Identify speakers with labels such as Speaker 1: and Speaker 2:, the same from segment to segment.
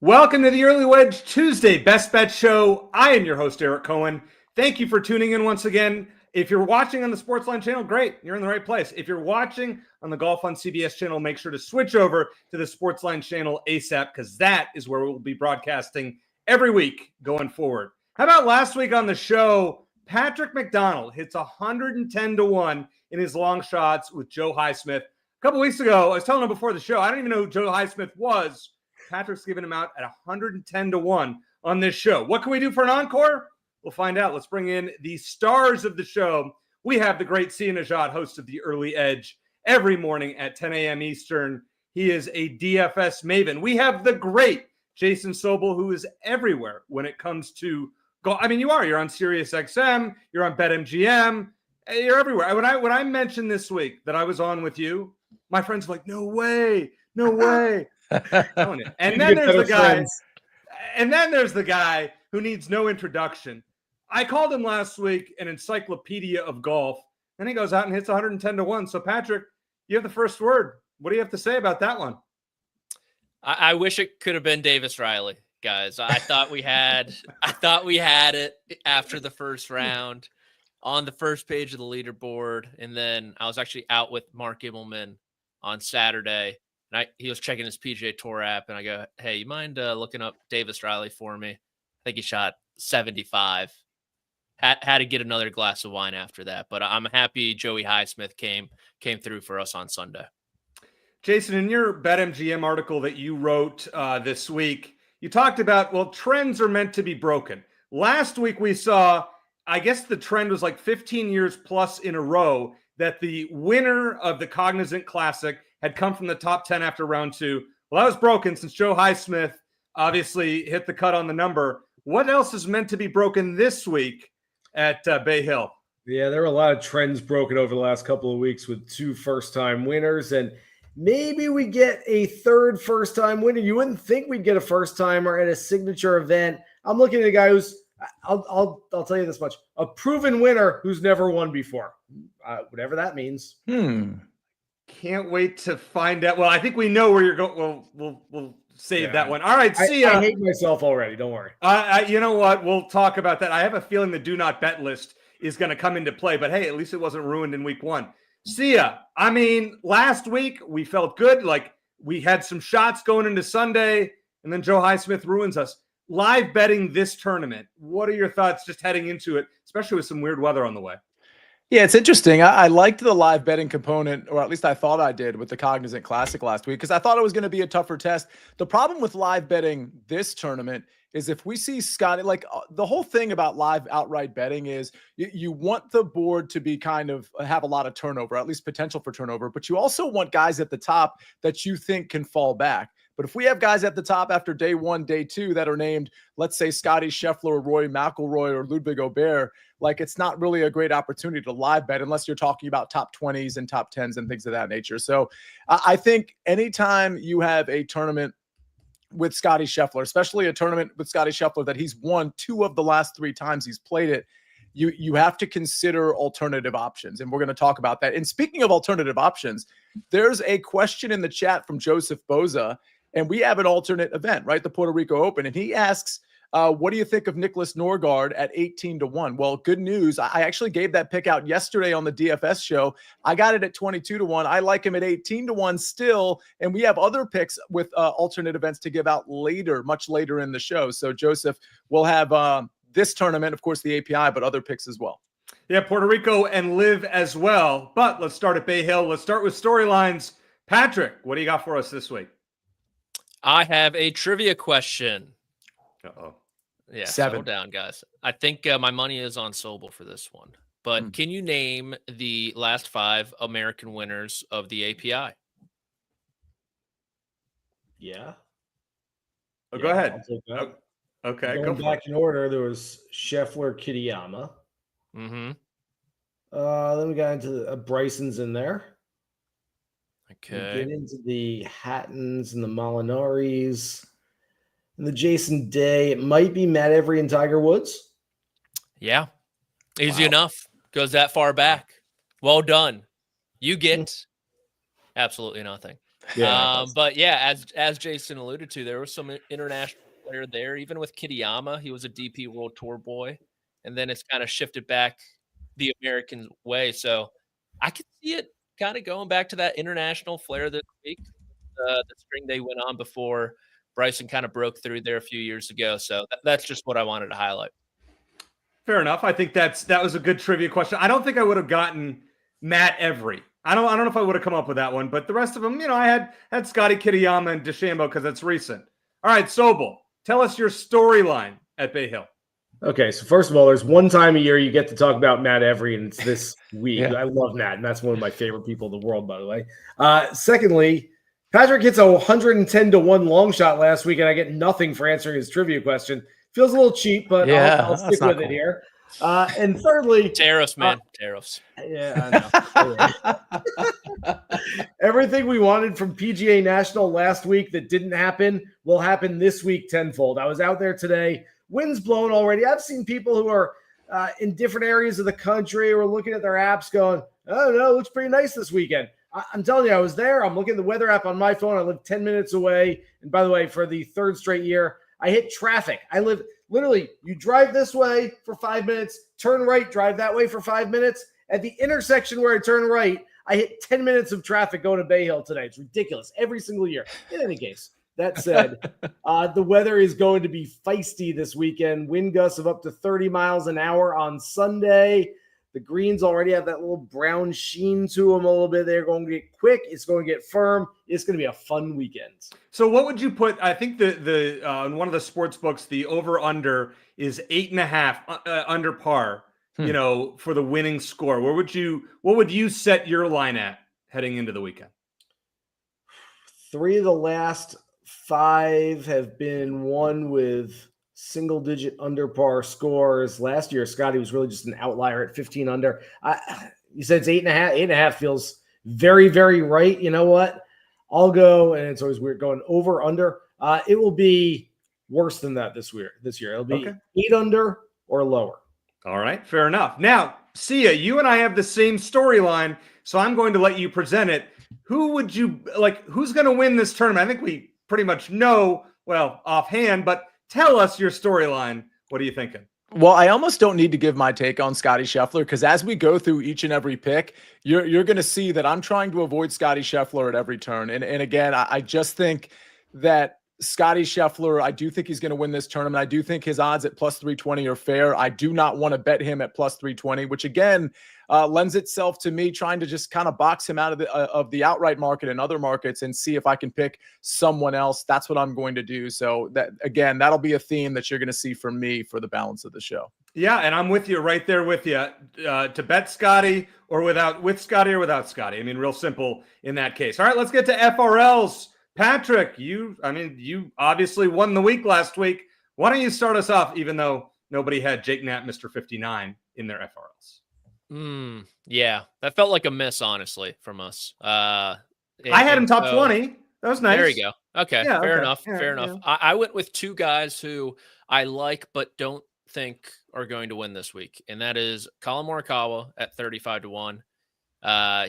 Speaker 1: Welcome to the Early Wedge Tuesday Best Bet Show. I am your host, Eric Cohen. Thank you for tuning in once again. If you're watching on the SportsLine channel, great. You're in the right place. If you're watching on the Golf on CBS channel, make sure to switch over to the SportsLine channel ASAP because that is where we'll be broadcasting every week going forward. How about last week on the show, Patrick McDonald hits 110-1 in his long shots with Joe Highsmith. A couple weeks ago, I was telling him before the show, I don't even know who Joe Highsmith was. Patrick's giving him out at 110-1 on this show. What can we do for an encore? We'll find out. Let's bring in the stars of the show. We have the great Sia Nejad, host of The Early Edge, every morning at 10 a.m. Eastern. He is a DFS maven. We have the great Jason Sobel, who is everywhere when it comes to golf. I mean, you are. You're on Sirius XM. You're on BetMGM. You're everywhere. When I mentioned this week that I was on with you, my friends were like, no way, no way. And then there's the guy, who needs no introduction. I called him last week an encyclopedia of golf, and he goes out and hits 110-1. So, Patrick, you have the first word. What do you have to say about that one?
Speaker 2: I wish it could have been Davis Riley, guys. I thought we had it after the first round on the first page of the leaderboard, and then I was actually out with Mark Immelman on Saturday. And he was checking his PGA Tour app, and I go, hey, you mind looking up Davis Riley for me? I think he shot 75. Had to get another glass of wine after that. But I'm happy Joey Highsmith came through for us on Sunday.
Speaker 1: Jason, in your BetMGM article that you wrote this week, you talked about, well, trends are meant to be broken. Last week we saw, I guess the trend was like 15 years plus in a row that the winner of the Cognizant Classic had come from the top 10 after round two. Well, that was broken since Joe Highsmith obviously hit the cut on the number. What else is meant to be broken this week at Bay Hill?
Speaker 3: Yeah, there were a lot of trends broken over the last couple of weeks with two first-time winners, and maybe we get a third first-time winner. You wouldn't think we'd get a first-timer at a signature event. I'm looking at a guy who's, I'll tell you this much, a proven winner who's never won before, whatever that means.
Speaker 1: Can't wait to find out. Well, I think we know where you're going. We'll save that one. All right, see ya.
Speaker 3: I hate myself already. Don't worry.
Speaker 1: You know what? We'll talk about that. I have a feeling the do not bet list is going to come into play, but hey, at least it wasn't ruined in week one. See ya. I mean, last week we felt good. Like we had some shots going into Sunday, and then Joe Highsmith ruins us. Live betting this tournament. What are your thoughts just heading into it, especially with some weird weather on the way?
Speaker 4: Yeah, it's interesting. I liked the live betting component, or at least I thought I did with the Cognizant Classic last week, because I thought it was going to be a tougher test. The problem with live betting this tournament is if we see Scottie, like the whole thing about live outright betting is you want the board to be kind of have a lot of turnover, at least potential for turnover, but you also want guys at the top that you think can fall back. But if we have guys at the top after day one, day two that are named, let's say Scottie Scheffler or Rory McIlroy or Ludwig Aubert, like it's not really a great opportunity to live bet unless you're talking about top 20s and top 10s and things of that nature. So I think anytime you have a tournament with Scottie Scheffler, especially a tournament with Scottie Scheffler that he's won 2 of the last 3 times he's played it, you have to consider alternative options. And we're going to talk about that. And speaking of alternative options, there's a question in the chat from Joseph Boza. And we have an alternate event, right? The Puerto Rico Open. And he asks, what do you think of Nicholas Norgard at 18-1? Well, good news. I actually gave that pick out yesterday on the DFS show. I got it at 22-1. I like him at 18-1 still. And we have other picks with alternate events to give out later, much later in the show. So, Joseph, we'll have this tournament, of course, the API, but other picks as well.
Speaker 1: Yeah, Puerto Rico and Live as well. But let's start at Bay Hill. Let's start with storylines. Patrick, what do you got for us this week?
Speaker 2: I have a trivia question.
Speaker 1: Uh-oh.
Speaker 2: Yeah,
Speaker 4: 7.
Speaker 2: settle down, guys. I think my money is on Sobel for this one. But can you name the last 5 American winners of the API?
Speaker 3: Yeah.
Speaker 1: Oh, go ahead.
Speaker 3: I'll take that.
Speaker 1: Okay.
Speaker 3: Going back in order, there was Scheffler, Kitayama.
Speaker 2: Mm-hmm.
Speaker 3: Then we got into Bryson's in there.
Speaker 2: Okay.
Speaker 3: We get into the Hattons and the Molinaris and the Jason Day. It might be Matt Every and Tiger Woods.
Speaker 2: Yeah. Easy enough. Goes that far back. Well done. You get absolutely nothing.
Speaker 3: Yeah.
Speaker 2: But yeah, as Jason alluded to, there was some international player there, even with Kitayama. He was a DP World Tour boy, and then it's kind of shifted back the American way. So I could see it kind of going back to that international flair this week. The string they went on before Bryson kind of broke through there a few years ago. So that's just what I wanted to highlight.
Speaker 1: Fair enough. I think that was a good trivia question. I don't think I would have gotten Matt Every. I don't know if I would have come up with that one, but the rest of them, I had Scottie Kitayama and DeChambeau because it's recent. All right, Sobel, tell us your storyline at Bay Hill.
Speaker 3: Okay, so first of all, there's one time a year you get to talk about Matt Every, and it's this week.
Speaker 4: Yeah.
Speaker 3: I love Matt, and that's one of my favorite people in the world, by the way. Secondly, Patrick hits a 110-1 long shot last week, and I get nothing for answering his trivia question. Feels a little cheap, but I'll stick with it here. And thirdly,
Speaker 2: Tariffs, man. Tariffs.
Speaker 3: Yeah, I know. Everything we wanted from PGA National last week that didn't happen will happen this week tenfold. I was out there today. Wind's blowing already. I've seen people who are in different areas of the country who are looking at their apps going, oh, no, it looks pretty nice this weekend. I'm telling you, I was there. I'm looking at the weather app on my phone. I live 10 minutes away. And by the way, for the third straight year, I hit traffic. I live literally, you drive this way for 5 minutes, turn right, drive that way for 5 minutes. At the intersection where I turn right, I hit 10 minutes of traffic going to Bay Hill today. It's ridiculous every single year. In any case, that said, the weather is going to be feisty this weekend. Wind gusts of up to 30 miles an hour on Sunday. The greens already have that little brown sheen to them a little bit. They're going to get quick. It's going to get firm. It's going to be a fun weekend.
Speaker 1: So what would you put? I think the in one of the sports books, the over-under is 8.5 under par, for the winning score. What would you set your line at heading into the weekend?
Speaker 3: 3 of the last 5 have been won with single-digit under par scores. Last year, Scottie was really just an outlier at 15 under. You said it's 8.5. 8.5 feels very, very right. You know what? I'll go, and it's always weird going over under. It will be worse than that this year. It'll be 8 under or lower.
Speaker 1: All right, fair enough. Now, Sia, you and I have the same storyline, so I'm going to let you present it. Who would you like? Who's going to win this tournament? I think we pretty much know, offhand, but tell us your storyline. What are you thinking?
Speaker 4: Well, I almost don't need to give my take on Scottie Scheffler because as we go through each and every pick, you're going to see that I'm trying to avoid Scottie Scheffler at every turn. And again, I just think that Scottie Scheffler, I do think he's going to win this tournament. I do think his odds at plus 320 are fair. I do not want to bet him at plus 320, which again lends itself to me trying to just kind of box him out of the outright market and other markets and see if I can pick someone else. That's what I'm going to do. So that'll be a theme that you're going to see from me for the balance of the show.
Speaker 1: Yeah, and I'm with you right there with you to bet Scottie or with Scottie or without Scottie. I mean, real simple in that case. All right, let's get to FRLs. Patrick, you obviously won the week last week. Why don't you start us off, even though nobody had Jake Knapp, Mr. 59 in their FRLs?
Speaker 2: Yeah, that felt like a miss, honestly, from us.
Speaker 1: I had him top 20. That was nice.
Speaker 2: There you go. Okay,
Speaker 1: yeah,
Speaker 2: fair
Speaker 1: okay.
Speaker 2: enough.
Speaker 1: Yeah,
Speaker 2: fair enough.
Speaker 1: Yeah.
Speaker 2: I went with 2 guys who I like but don't think are going to win this week, and that is Colin Morikawa at 35-1.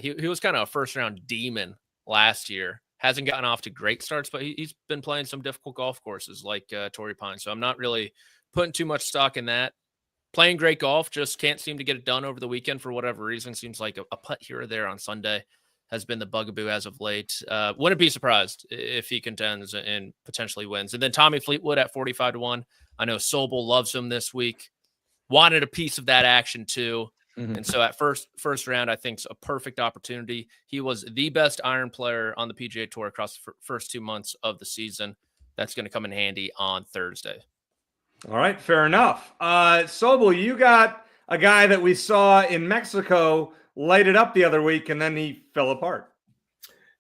Speaker 2: He was kind of a first-round demon last year. Hasn't gotten off to great starts, but he's been playing some difficult golf courses like Torrey Pines. So I'm not really putting too much stock in that. Playing great golf, just can't seem to get it done over the weekend for whatever reason. Seems like a putt here or there on Sunday has been the bugaboo as of late. Wouldn't be surprised if he contends and potentially wins. And then Tommy Fleetwood at 45-1. I know Sobel loves him this week. Wanted a piece of that action too. Mm-hmm. And so at first round, I think it's a perfect opportunity. He was the best iron player on the PGA Tour across the first 2 months of the season. That's going to come in handy on Thursday.
Speaker 1: All right, fair enough. Sobel, you got a guy that we saw in Mexico light it up the other week, and then he fell apart.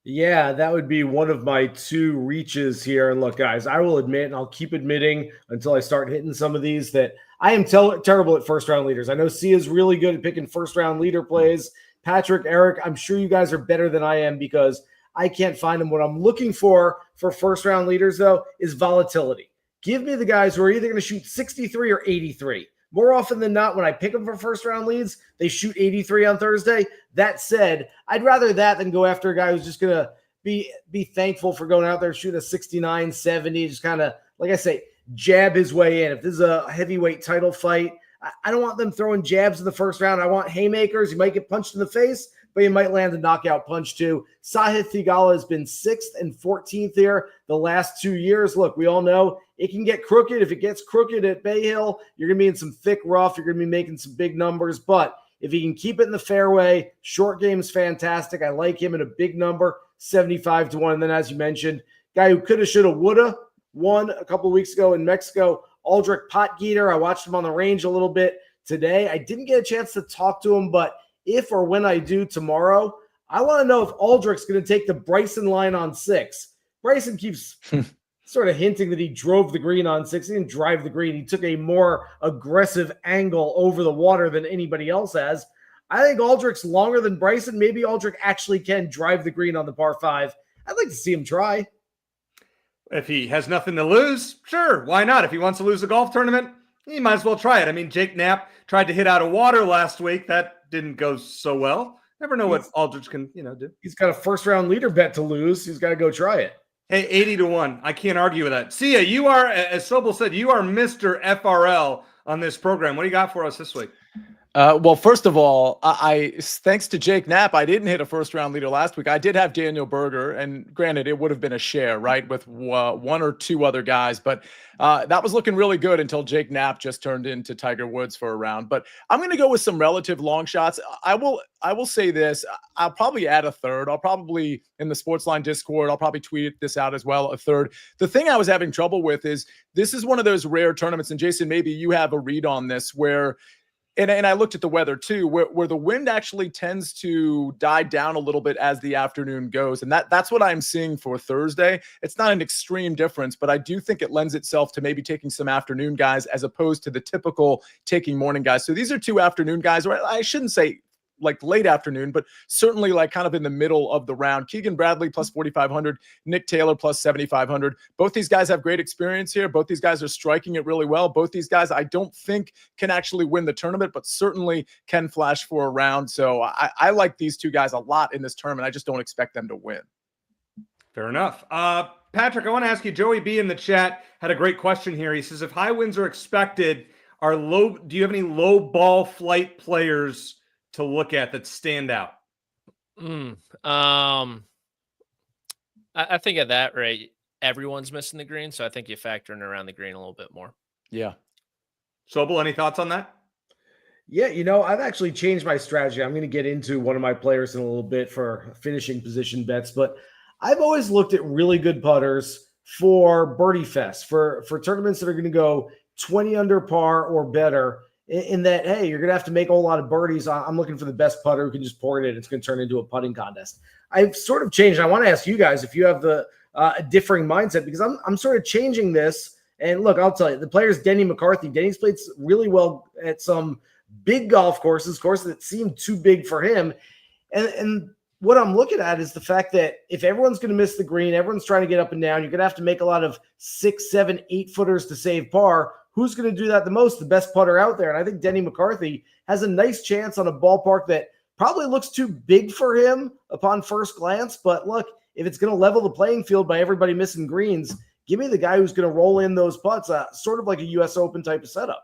Speaker 3: Yeah, that would be one of my 2 reaches here. And look, guys, I will admit, and I'll keep admitting until I start hitting some of these, that I am terrible at first-round leaders. I know Sia's really good at picking first-round leader plays. Patrick, Eric, I'm sure you guys are better than I am because I can't find them. What I'm looking for first-round leaders, though, is volatility. Give me the guys who are either going to shoot 63 or 83. More often than not, when I pick them for first-round leads, they shoot 83 on Thursday. That said, I'd rather that than go after a guy who's just going to be thankful for going out there shooting a 69, 70, just kind of, like I say, jab his way in. If this is a heavyweight title fight, I don't want them throwing jabs in the first round. I want haymakers. You might get punched in the face, but you might land a knockout punch too. Sahith Theegala has been 6th and 14th here the last 2 years. Look, we all know it can get crooked. If it gets crooked at Bay Hill, you're going to be in some thick rough. You're going to be making some big numbers. But if he can keep it in the fairway, short game is fantastic. I like him in a big number, 75-1. And then, as you mentioned, guy who coulda, shoulda, woulda won a couple of weeks ago in Mexico, Aldrich Potgieter. I watched him on the range a little bit today. I didn't get a chance to talk to him, but if or when I do tomorrow, I want to know if Aldrich's going to take the Bryson line on 6. Bryson keeps sort of hinting that he drove the green on 6. He didn't drive the green. He took a more aggressive angle over the water than anybody else has. I think Aldrich's longer than Bryson. Maybe Aldrich actually can drive the green on the par 5. I'd like to see him try.
Speaker 1: If he has nothing to lose, sure, why not? If he wants to lose a golf tournament, he might as well try it. I mean, Jake Knapp tried to hit out of water last week. That didn't go so well. Never know what Aldrich can, do.
Speaker 3: He's got a first-round leader bet to lose. He's got to go try it.
Speaker 1: Hey, 80-1. I can't argue with that. Sia, you are, as Sobel said, you are Mr. FRL on this program. What do you got for us this week?
Speaker 4: Well, first of all, I thanks to Jake Knapp, I didn't hit a first-round leader last week. I did have Daniel Berger, and granted, it would have been a share, right, with one or two other guys. But that was looking really good until Jake Knapp just turned into Tiger Woods for a round. But I'm going to go with some relative long shots. I will say this. I'll probably add a third. I'll probably, in the SportsLine Discord, I'll probably tweet this out as well, a third. The thing I was having trouble with is this is one of those rare tournaments, and Jason, maybe you have a read on this, where and I looked at the weather too, where the wind actually tends to die down a little bit as the afternoon goes. And that's what I'm seeing for Thursday. It's not an extreme difference, but I do think it lends itself to maybe taking some afternoon guys as opposed to the typical taking morning guys. So these are two afternoon guys, or I shouldn't say like late afternoon, but certainly like kind of in the middle of the round. Keegan Bradley plus 4,500, Nick Taylor plus 7,500. Both these guys have great experience here. Both these guys are striking it really well. Both these guys, I don't think can actually win the tournament, but certainly can flash for a round. So I like these two guys a lot in this tournament. I just don't expect them to win.
Speaker 1: Fair enough. Patrick, I want to ask you, Joey B in the chat had a great question here. He says, if high winds are expected, do you have any low ball flight players to look at that stand out?
Speaker 2: I think at that rate, everyone's missing the green, so I think you factor in around the green a little bit more.
Speaker 4: Yeah.
Speaker 1: Sobel, any thoughts on that?
Speaker 3: Yeah, I've actually changed my strategy. I'm going to get into one of my players in a little bit for finishing position bets, but I've always looked at really good putters for Birdie Fest, for tournaments that are going to go 20 under par or better, in that, hey, you're going to have to make a whole lot of birdies. I'm looking for the best putter who can just pour it in. It's going to turn into a putting contest. I've sort of changed. I want to ask you guys if you have the differing mindset, because I'm sort of changing this. And look, I'll tell you, the player's Denny McCarthy. Denny's played really well at some big golf courses that seemed too big for him. And what I'm looking at is the fact that if everyone's going to miss the green, everyone's trying to get up and down, you're going to have to make a lot of 6, 7, 8 footers to save par. Who's going to do that the most? The best putter out there. And I think Denny McCarthy has a nice chance on a ballpark that probably looks too big for him upon first glance. But look, if it's going to level the playing field by everybody missing greens, give me the guy who's going to roll in those putts, sort of like a U.S. Open type of setup.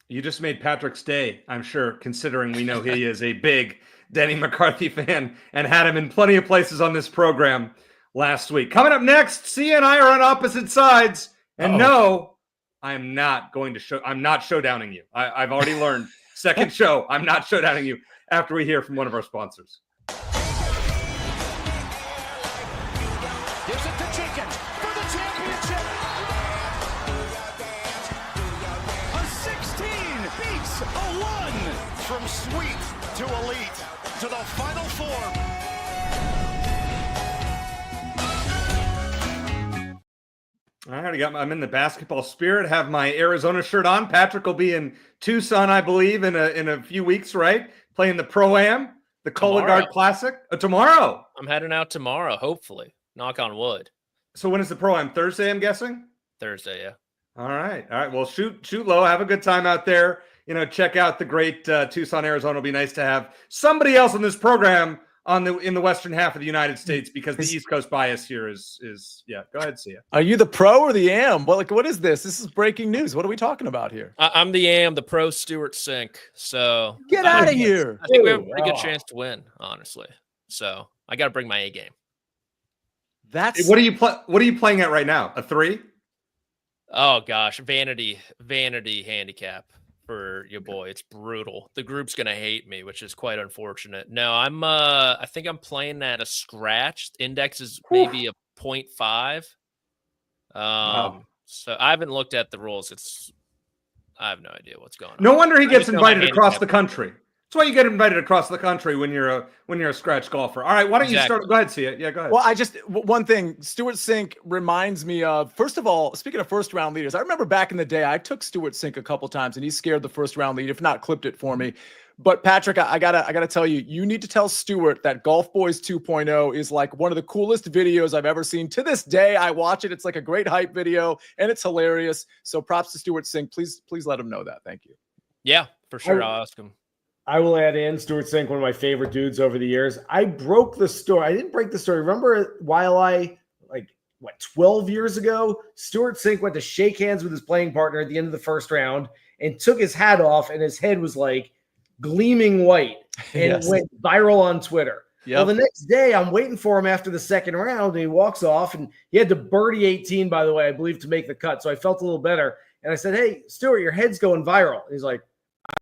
Speaker 1: You just made Patrick's day, I'm sure, considering we know he is a big Denny McCarthy fan and had him in plenty of places on this program last week. Coming up next, Sia and I are on opposite sides. And no, I'm not showdowning you. I've already learned. Second show, I'm not showdowning you after we hear from one of our sponsors.
Speaker 5: Gives it to Jenkins for the championship. A 16 beats a 1. From sweet to elite to the Final Four.
Speaker 1: I already I'm in the basketball spirit, have my Arizona shirt on. Patrick will be in Tucson, I believe, in a few weeks, right? Playing the Pro-Am, the Cologuard Classic. Tomorrow.
Speaker 2: I'm heading out tomorrow, hopefully. Knock on wood.
Speaker 1: So when is the Pro-Am? Thursday, I'm guessing?
Speaker 2: Thursday, yeah.
Speaker 1: All right. Well, shoot low. Have a good time out there. Check out the great Tucson, Arizona. It'll be nice to have somebody else on this program in the western half of the United States because the East Coast bias here is yeah. Go ahead, Sia.
Speaker 4: Are you the pro or the am? What is this? This is breaking news. What are we talking about here?
Speaker 2: I'm the am, the pro Stewart Sink. So
Speaker 4: Get out of here.
Speaker 2: I think we have a pretty good chance to win, honestly. So I got to bring my A game.
Speaker 1: What are you playing at right now? A 3?
Speaker 2: Oh gosh, vanity handicap for your boy. It's brutal. The group's gonna hate me, which is quite unfortunate. No, I think I'm playing at a scratch. Index is maybe a 0.5.
Speaker 1: Wow.
Speaker 2: So I haven't looked at the rules. I have no idea what's going on.
Speaker 1: No wonder he gets invited across the country. That's why you get invited across the country when you're a scratch golfer. All right, why don't you start? Go ahead, Sia. Yeah, go ahead.
Speaker 4: Well, one thing, Stewart Sink reminds me of, first of all, speaking of first round leaders, I remember back in the day, I took Stewart Sink a couple times and he scared the first round lead, if not clipped it for me. But Patrick, I gotta tell you, you need to tell Stewart that Golf Boys 2.0 is like one of the coolest videos I've ever seen. To this day, I watch it. It's like a great hype video and it's hilarious. So props to Stewart Sink. Please let him know that. Thank you.
Speaker 2: Yeah, for sure. I'll ask him.
Speaker 3: I will add in Stewart Sink, one of my favorite dudes over the years. I broke the story. I didn't break the story. Remember while 12 years ago, Stewart Sink went to shake hands with his playing partner at the end of the first round and took his hat off, and his head was like gleaming white, and it went viral on Twitter. Yep. Well, the next day, I'm waiting for him after the second round, and he walks off, and he had to birdie 18, by the way, I believe, to make the cut. So I felt a little better. And I said, "Hey, Stewart, your head's going viral." And he's like,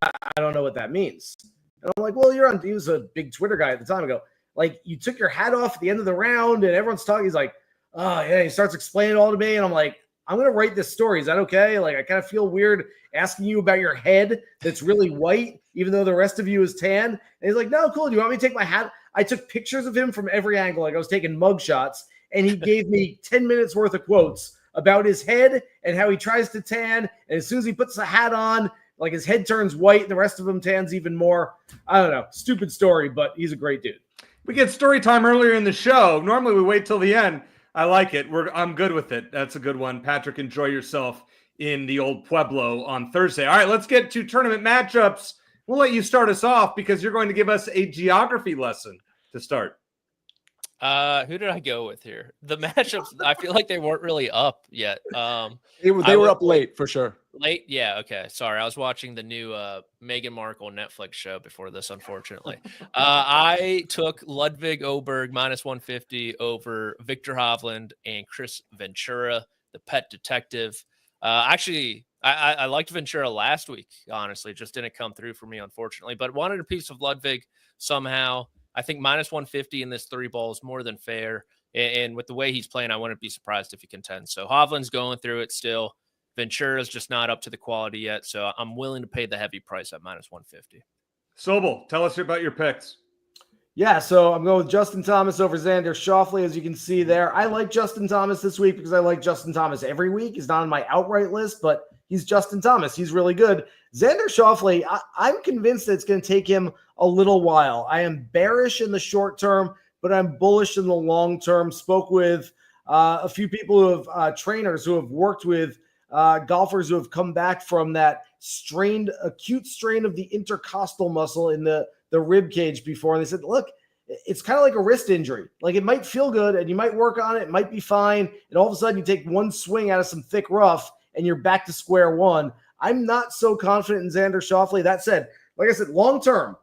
Speaker 3: I don't know what that means. And I'm like, well, he was a big Twitter guy at the time. I go, like, you took your hat off at the end of the round and everyone's talking. He's like, oh, yeah. He starts explaining it all to me. And I'm like, I'm going to write this story. Is that okay? Like, I kind of feel weird asking you about your head that's really white, even though the rest of you is tan. And he's like, no, cool. Do you want me to take my hat? I took pictures of him from every angle. Like I was taking mug shots, and he gave me 10 minutes worth of quotes about his head and how he tries to tan. And as soon as he puts the hat on, like his head turns white and the rest of him tans even more. I don't know. Stupid story, but he's a great dude.
Speaker 1: We get story time earlier in the show. Normally we wait till the end. I like it. I'm good with it. That's a good one. Patrick, enjoy yourself in the old Pueblo on Thursday. All right, let's get to tournament matchups. We'll let you start us off because you're going to give us a geography lesson to start.
Speaker 2: Who did I go with here? The matchups, I feel like they weren't really up yet.
Speaker 4: They were up late for sure.
Speaker 2: Late? Yeah, okay. Sorry. I was watching the new Meghan Markle Netflix show before this, unfortunately. I took Ludwig Oberg minus 150 over Victor Hovland and Chris Ventura, the pet detective. Actually, I liked Ventura last week, honestly. It just didn't come through for me, unfortunately. But wanted a piece of Ludwig somehow. I think minus 150 in this 3-ball is more than fair. And with the way he's playing, I wouldn't be surprised if he contends. So Hovland's going through it still. Ventura's just not up to the quality yet. So I'm willing to pay the heavy price at minus 150.
Speaker 1: Sobel, tell us about your picks.
Speaker 3: Yeah, so I'm going with Justin Thomas over Xander Schauffele, as you can see there. I like Justin Thomas this week because I like Justin Thomas every week. He's not on my outright list, but he's Justin Thomas. He's really good. Xander Schauffele, I'm convinced that it's going to take him a little while. I am bearish in the short term, but I'm bullish in the long term. Spoke with a few people who have trainers who have worked with golfers who have come back from that acute strain of the intercostal muscle in the rib cage before. And they said, look, it's kind of like a wrist injury. Like it might feel good and you might work on it. It might be fine. And all of a sudden you take one swing out of some thick rough and you're back to square one. I'm not so confident in Xander Schauffele. That said, like I said, long term,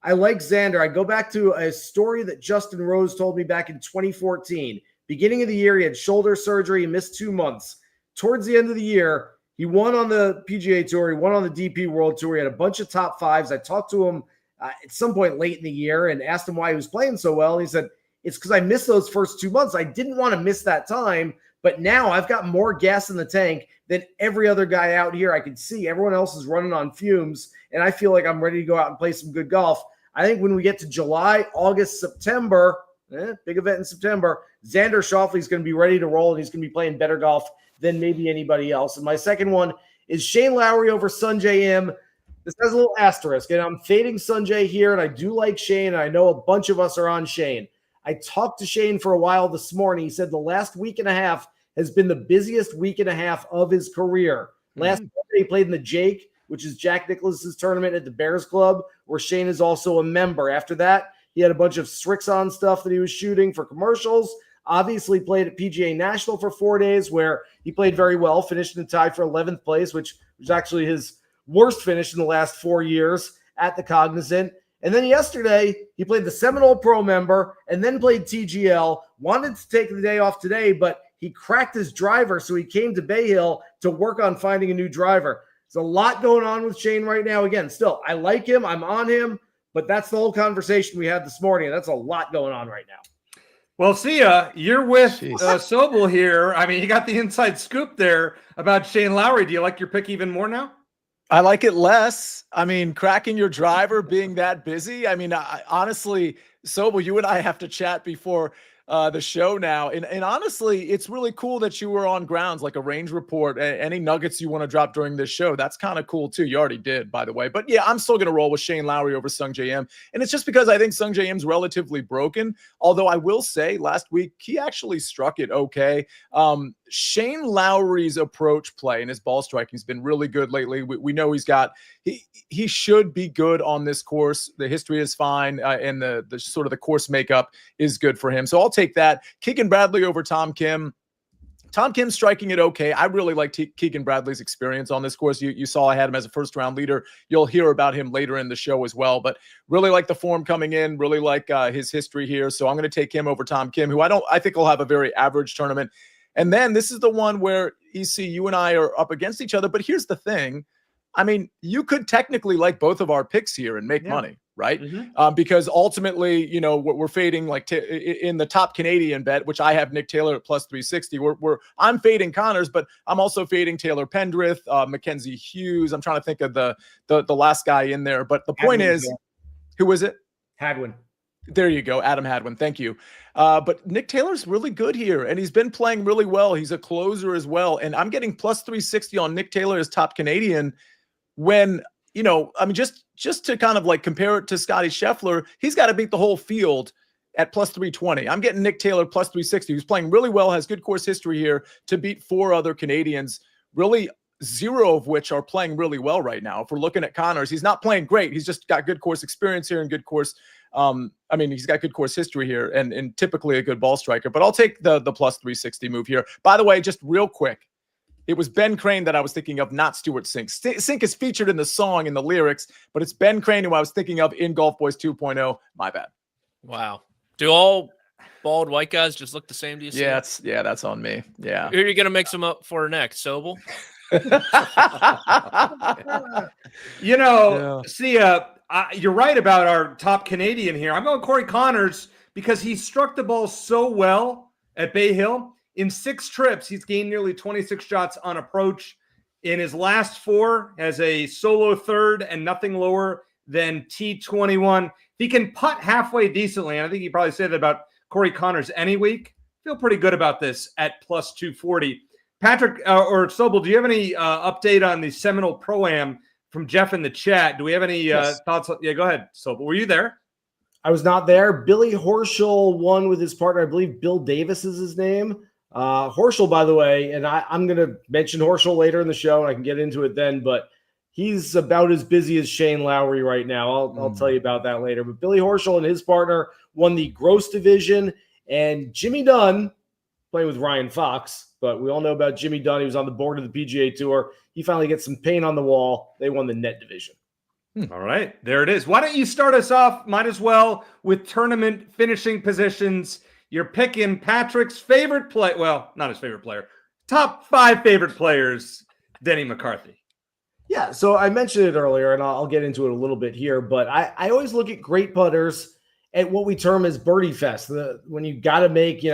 Speaker 3: I like Xander. I go back to a story that Justin Rose told me back in 2014. Beginning of the year, he had shoulder surgery. He missed 2 months. Towards the end of the year, he won on the PGA Tour. He won on the DP World Tour. He had a bunch of top fives. I talked to him at some point late in the year and asked him why he was playing so well. And he said, it's because I missed those first 2 months. I didn't want to miss that time, but now I've got more gas in the tank than every other guy out here. I can see everyone else is running on fumes, and I feel like I'm ready to go out and play some good golf. I think when we get to July, August, September, big event in September, Xander Schauffele is going to be ready to roll, and he's going to be playing better golf than maybe anybody else. And my second one is Shane Lowry over Sungjae Im. This has a little asterisk, and I'm fading Sungjae here, and I do like Shane, and I know a bunch of us are on Shane. I talked to Shane for a while this morning. He said the last week and a half has been the busiest week and a half of his career. Last Monday, he played in the Jake, which is Jack Nicklaus's tournament at the Bears Club, where Shane is also a member. After that, He had a bunch of Strixon stuff that he was shooting for commercials. Obviously played at PGA National for 4 days where he played very well, finished in the tie for 11th place, which was actually his worst finish in the last 4 years at the Cognizant. And then yesterday, he played the Seminole Pro member and then played TGL, wanted to take the day off today, but he cracked his driver, so he came to Bay Hill to work on finding a new driver. There's a lot going on with Shane right now. Again, still, I like him. I'm on him, but that's the whole conversation we had this morning. That's a lot going on right now.
Speaker 1: Well, Sia, you're with Sobel here. I mean, you got the inside scoop there about Shane Lowry. Do you like your pick even more now?
Speaker 4: I like it less. I mean, cracking your driver, being that busy. I mean, honestly, Sobel, you and I have to chat before the show now. And honestly, it's really cool that you were on grounds, like a range report. Any nuggets you want to drop during this show, that's kind of cool too. You already did, by the way. But yeah, I'm still going to roll with Shane Lowry over Sung J M. And it's just because I think Sung J M's relatively broken. Although I will say last week, he actually struck it okay. Shane Lowry's approach play and his ball striking has been really good lately. We know he should be good on this course. The history is fine, and the sort of the course makeup is good for him. So I'll take that. Keegan Bradley over Tom Kim. Tom Kim's striking it okay. I really like Keegan Bradley's experience on this course. You saw I had him as a first-round leader. You'll hear about him later in the show as well. But really like the form coming in. Really like his history here. So I'm going to take him over Tom Kim, who I think will have a very average tournament. And then this is the one where EC, you and I are up against each other. But here's the thing. I mean, you could technically like both of our picks here and make money, right? Mm-hmm. Because ultimately, you know, we're fading like in the top Canadian bet, which I have Nick Taylor at plus 360. I'm fading Connors, but I'm also fading Taylor Pendrith, Mackenzie Hughes. I'm trying to think of the last guy in there. But the point is, who was it?
Speaker 3: Hadwin.
Speaker 4: There you go. Adam Hadwin. Thank you. But Nick Taylor's really good here, and he's been playing really well. He's a closer as well. And I'm getting plus 360 on Nick Taylor as top Canadian when, you know, I mean, just to kind of like compare it to Scottie Scheffler, he's got to beat the whole field at plus 320. I'm getting Nick Taylor plus 360. He's playing really well, has good course history here to beat 4 other Canadians, really 0 of which are playing really well right now. If we're looking at Connors, he's not playing great. He's just got good course experience here and good course. I mean, he's got good course history here and typically a good ball striker, but I'll take the plus 360 move here. By the way, just real quick, it was Ben Crane that I was thinking of, not Stuart Sink. Sink is featured in the song, in the lyrics, but it's Ben Crane who I was thinking of in Golf Boys 2.0. My bad.
Speaker 2: Wow. Do all bald white guys just look the same to you?
Speaker 4: Yeah, that's on me. Yeah.
Speaker 2: Who are you going to mix them up for next, Sobel?
Speaker 1: You know, Sia, you're right about our top Canadian here. I'm going Corey Connors because he struck the ball so well at Bay Hill. In 6 trips, he's gained nearly 26 shots on approach. In his last 4, has a solo third and nothing lower than T21. If he can putt halfway decently, and I think you probably say that about Corey Connors any week, feel pretty good about this at plus 240. Patrick or Sobel, do you have any update on the Seminole Pro-Am from Jeff in the chat? Do we have any thoughts? Yeah, go ahead, Sobel. Were you there?
Speaker 3: I was not there. Billy Horschel won with his partner. I believe Bill Davis is his name. Horschel, by the way, and I'm going to mention Horschel later in the show, and I can get into it then, but he's about as busy as Shane Lowry right now. I'll tell you about that later. But Billy Horschel and his partner won the Gross Division, and Jimmy Dunn, playing with Ryan Fox, but we all know about Jimmy Dunn. He was on the board of the PGA Tour. He finally gets some paint on the wall. They won the Net Division.
Speaker 1: All right, there it is. Why don't you start us off, might as well, with tournament finishing positions. You're picking Patrick's favorite player. Well, not his favorite player. Top 5 favorite players, Denny McCarthy.
Speaker 3: Yeah, so I mentioned it earlier, and I'll get into it a little bit here, but I always look at great putters at what we term as birdie fest. When you got to make,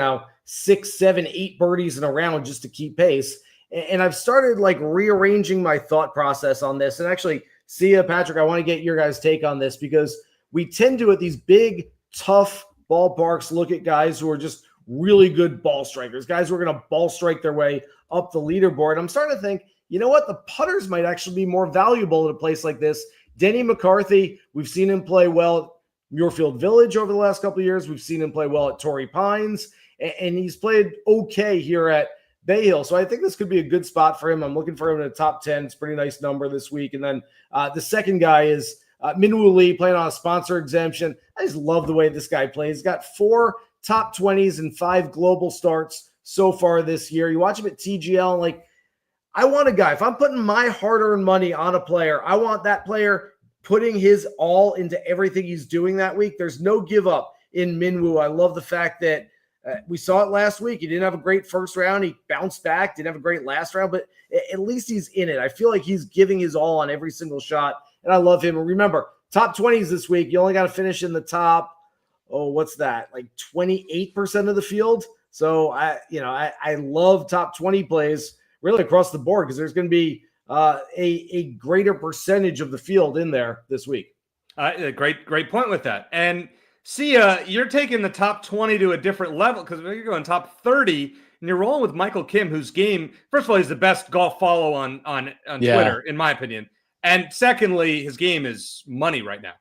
Speaker 3: 6, 7, 8 birdies in a round just to keep pace. And I've started like rearranging my thought process on this. And actually, Sia, Patrick, I want to get your guys' take on this because we tend to, at these big, tough ballparks, look at guys who are just really good ball strikers, guys who are going to ball strike their way up the leaderboard. I'm starting to think, you know what? The putters might actually be more valuable at a place like this. Denny McCarthy, we've seen him play well at Muirfield Village over the last couple of years. We've seen him play well at Torrey Pines, and he's played okay here at Bay Hill. So I think this could be a good spot for him. I'm looking for him in the top 10. It's a pretty nice number this week. And then the second guy is Minwoo Lee playing on a sponsor exemption. I just love the way this guy plays. He's got 4 top 20s and 5 global starts so far this year. You watch him at TGL, like, I want a guy. If I'm putting my hard-earned money on a player, I want that player putting his all into everything he's doing that week. There's no give up in Minwoo. I love the fact that we saw it last week. He didn't have a great first round. He bounced back, didn't have a great last round, but at least he's in it. I feel like he's giving his all on every single shot, and I love him. And remember, top 20s this week, you only got to finish in the top, what's that, like 28% of the field? So, I love top 20 plays really across the board because there's going to be a greater percentage of the field in there this week.
Speaker 1: Great point with that. And Sia, you're taking the top 20 to a different level because you're going top 30 and you're rolling with Michael Kim, whose game, first of all, he's the best golf follow on Twitter, in my opinion. And secondly, his game is money right now.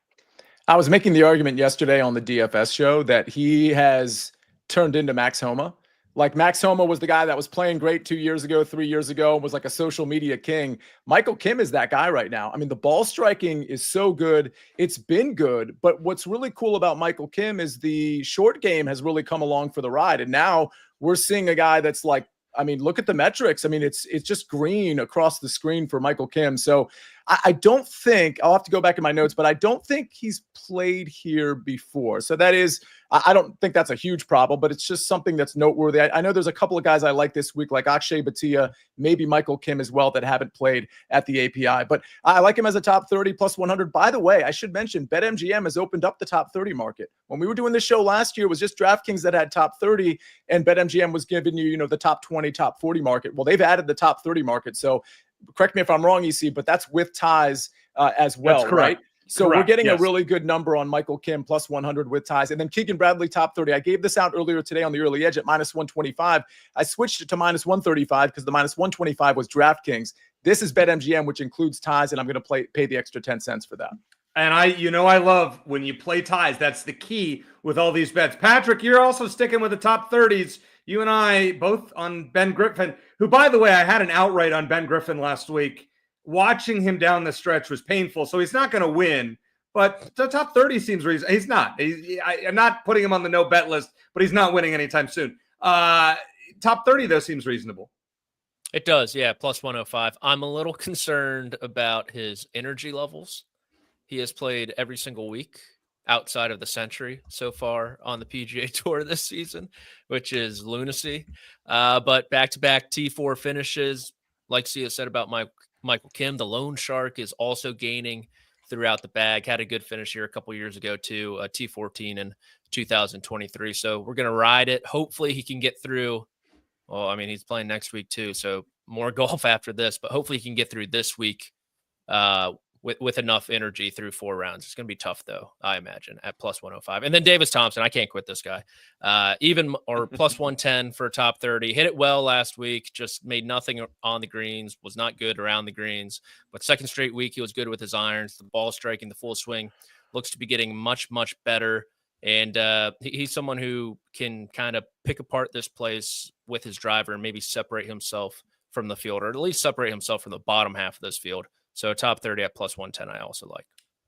Speaker 4: I was making the argument yesterday on the DFS show that he has turned into Max Homa. Like, Max Homa was the guy that was playing great 2 years ago, 3 years ago, was like a social media king. Michael Kim is that guy right now. I mean, the ball striking is so good. It's been good. But what's really cool about Michael Kim is the short game has really come along for the ride. And now we're seeing a guy that's like, I mean, look at the metrics. I mean, it's just green across the screen for Michael Kim. So I don't think, I'll have to go back in my notes, but I don't think he's played here before. So that is, I don't think that's a huge problem, but it's just something that's noteworthy. I know there's a couple of guys I like this week, like Akshay Bhatia, maybe Michael Kim as well, that haven't played at the API. But I like him as a top 30 plus 100. By the way, I should mention BetMGM has opened up the top 30 market. When we were doing this show last year, it was just DraftKings that had top 30, and BetMGM was giving you, the top 20, top 40 market. Well, they've added the top 30 market. So correct me if I'm wrong, EC, but that's with ties as well, right? So we're getting a really good number on Michael Kim plus 100 with ties. And then Keegan Bradley top 30. I gave this out earlier today on the early edge at minus 125. I switched it to minus 135 because the minus 125 was DraftKings. This is BetMGM, which includes ties, and I'm going to pay the extra 10 cents for that.
Speaker 1: And I love when you play ties. That's the key with all these bets. Patrick, you're also sticking with the top 30s. You and I both on Ben Griffin, who, by the way, I had an outright on Ben Griffin last week. Watching him down the stretch was painful, so he's not going to win. But the top 30 seems reasonable. He's not. I'm not putting him on the no bet list, but he's not winning anytime soon. Top 30, though, seems reasonable.
Speaker 2: It does, yeah, plus 105. I'm a little concerned about his energy levels. He has played every single week outside of the Century so far on the PGA Tour this season, which is lunacy. But back-to-back T4 finishes, like Sia said about Michael Kim, the loan shark is also gaining throughout the bag. Had a good finish here a couple years ago too, T14 in 2023. So we're going to ride it. Hopefully he can get through. Well, I mean, he's playing next week too, so more golf after this, but hopefully he can get through this week with enough energy through 4 rounds. It's going to be tough though, I imagine, at plus 105. And then Davis Thompson, I can't quit this guy. Or plus 110 for top 30. Hit it well last week, just made nothing on the greens, was not good around the greens. But second straight week, he was good with his irons. The ball striking, the full swing looks to be getting much, much better. And he's someone who can kind of pick apart this place with his driver and maybe separate himself from the field, or at least separate himself from the bottom half of this field. So top 30 at plus 110, I also like.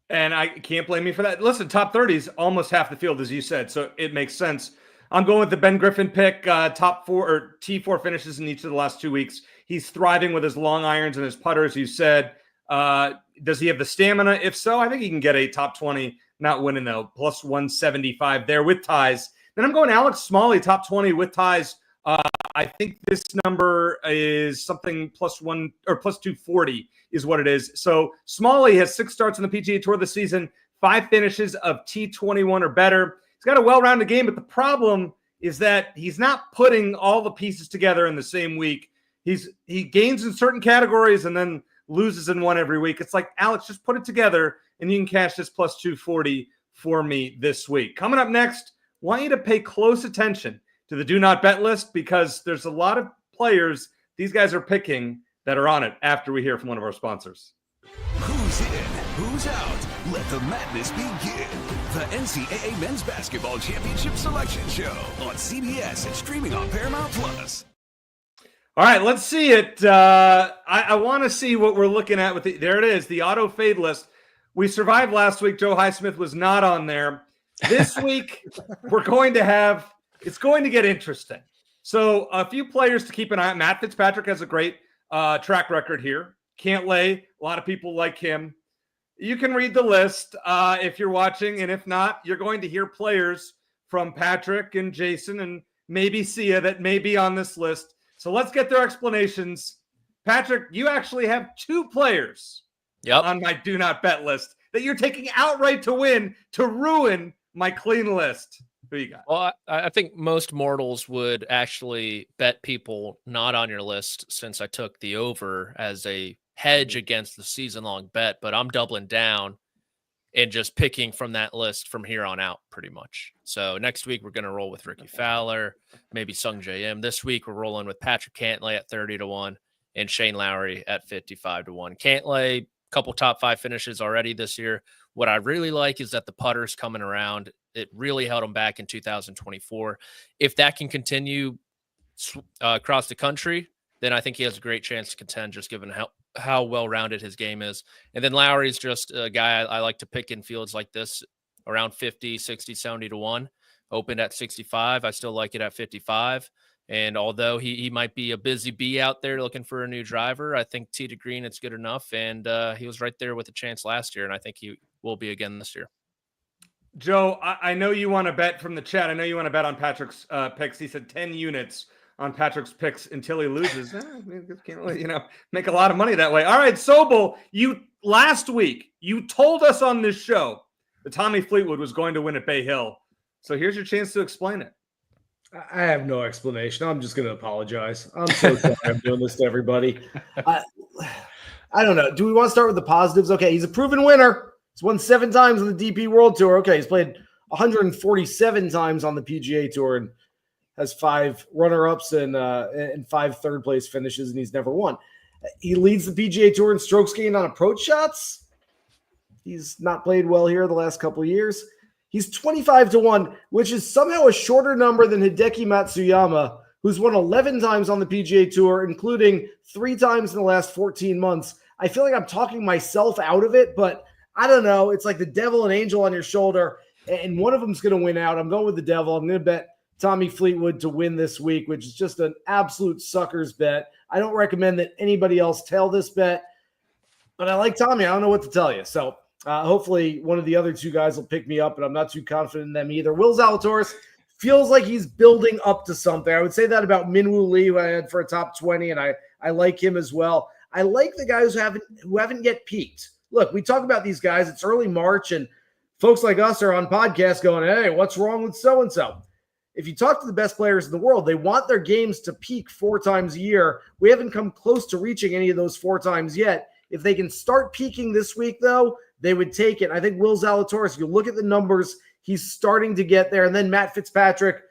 Speaker 1: And I can't blame you for that. Listen, top 30 is almost half the field, as you said, so it makes sense. I'm going with the Ben Griffin pick, top 4 or T4 finishes in each of the last 2 weeks. He's thriving with his long irons and his putters, you said. Does he have the stamina? If so, I think he can get a top 20, not winning though, plus 175 there with ties. Then I'm going Alex Smalley, top 20 with ties. I think this number is something plus 1 or plus 240 is what it is. So Smalley has 6 starts on the PGA Tour this season, 5 finishes of T21 or better. He's got a well-rounded game, but the problem is that he's not putting all the pieces together in the same week. He gains in certain categories and then loses in one every week. It's like, Alex, just put it together and you can cash this plus 240 for me this week. Coming up next, I want you to pay close attention to the do not bet list because there's a lot of players these guys are picking that are on it after we hear from one of our sponsors.
Speaker 5: Who's in? Who's out? Let the madness begin. The NCAA Men's Basketball Championship Selection Show on CBS and streaming on Paramount+.
Speaker 1: All right, let's see it. I want to see what we're looking at with there it is, the auto fade list. We survived last week. Joe Highsmith was not on there. This week, it's going to get interesting. So a few players to keep an eye on. Matt Fitzpatrick has a great track record here. Can't lay. A lot of people like him. You can read the list if you're watching, and if not, you're going to hear players from Patrick and Jason and maybe Sia that may be on this list. So let's get their explanations. Patrick, you actually have 2 players on my do not bet list that you're taking outright to win to ruin my clean list. Who you got?
Speaker 2: Well, I think most mortals would actually bet people not on your list since I took the over as a hedge against the season-long bet, but I'm doubling down and just picking from that list from here on out pretty much. So next week we're going to roll with Ricky Fowler, maybe Sung J M. This week we're rolling with Patrick Cantlay at 30-1 and Shane Lowry at 55-1. Cantlay, couple top 5 finishes already this year. What I really like is that the putter's coming around. It really held him back in 2024. If that can continue across the country, then I think he has a great chance to contend, just given how well-rounded his game is. And then Lowry's just a guy I like to pick in fields like this, around 50, 60, 70-1. Opened at 65. I still like it at 55. And although he might be a busy bee out there looking for a new driver, I think tee to green, it's good enough. And he was right there with a chance last year, and I think he will be again this year.
Speaker 1: Joe, I know you want to bet from the chat. I know you want to bet on Patrick's picks. He said 10 units on Patrick's picks until he loses. Can't really, make a lot of money that way. All right, Sobel, last week you told us on this show that Tommy Fleetwood was going to win at Bay Hill. So here's your chance to explain it.
Speaker 3: I have no explanation. I'm just going to apologize. I'm so sorry I'm doing this to everybody. I don't know. Do we want to start with the positives? Okay, he's a proven winner. He's won 7 times on the DP World Tour. Okay, he's played 147 times on the PGA Tour and has 5 runner-ups and 5 third-place finishes, and he's never won. He leads the PGA Tour in strokes gained on approach shots. He's not played well here the last couple of years. He's 25-1, which is somehow a shorter number than Hideki Matsuyama, who's won 11 times on the PGA Tour, including 3 times in the last 14 months. I feel like I'm talking myself out of it, but I don't know. It's like the devil and angel on your shoulder, and one of them's going to win out. I'm going with the devil. I'm going to bet Tommy Fleetwood to win this week, which is just an absolute sucker's bet. I don't recommend that anybody else tail this bet, but I like Tommy. I don't know what to tell you. So hopefully one of the other 2 guys will pick me up, but I'm not too confident in them either. Will Zalatoris feels like he's building up to something. I would say that about Minwoo Lee, who I had for a top 20, and I like him as well. I like the guys who haven't yet peaked. Look, we talk about these guys. It's early March, and folks like us are on podcasts going, hey, what's wrong with so-and-so? If you talk to the best players in the world, they want their games to peak 4 times a year. We haven't come close to reaching any of those 4 times yet. If they can start peaking this week, though, they would take it. I think Will Zalatoris, you look at the numbers, he's starting to get there. And then Matt Fitzpatrick,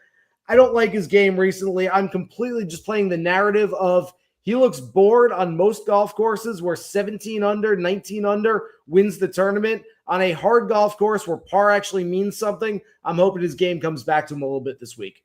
Speaker 3: I don't like his game recently. I'm completely just playing the narrative of he looks bored on most golf courses where 17 under, 19 under wins the tournament. On a hard golf course where par actually means something, I'm hoping his game comes back to him a little bit this week.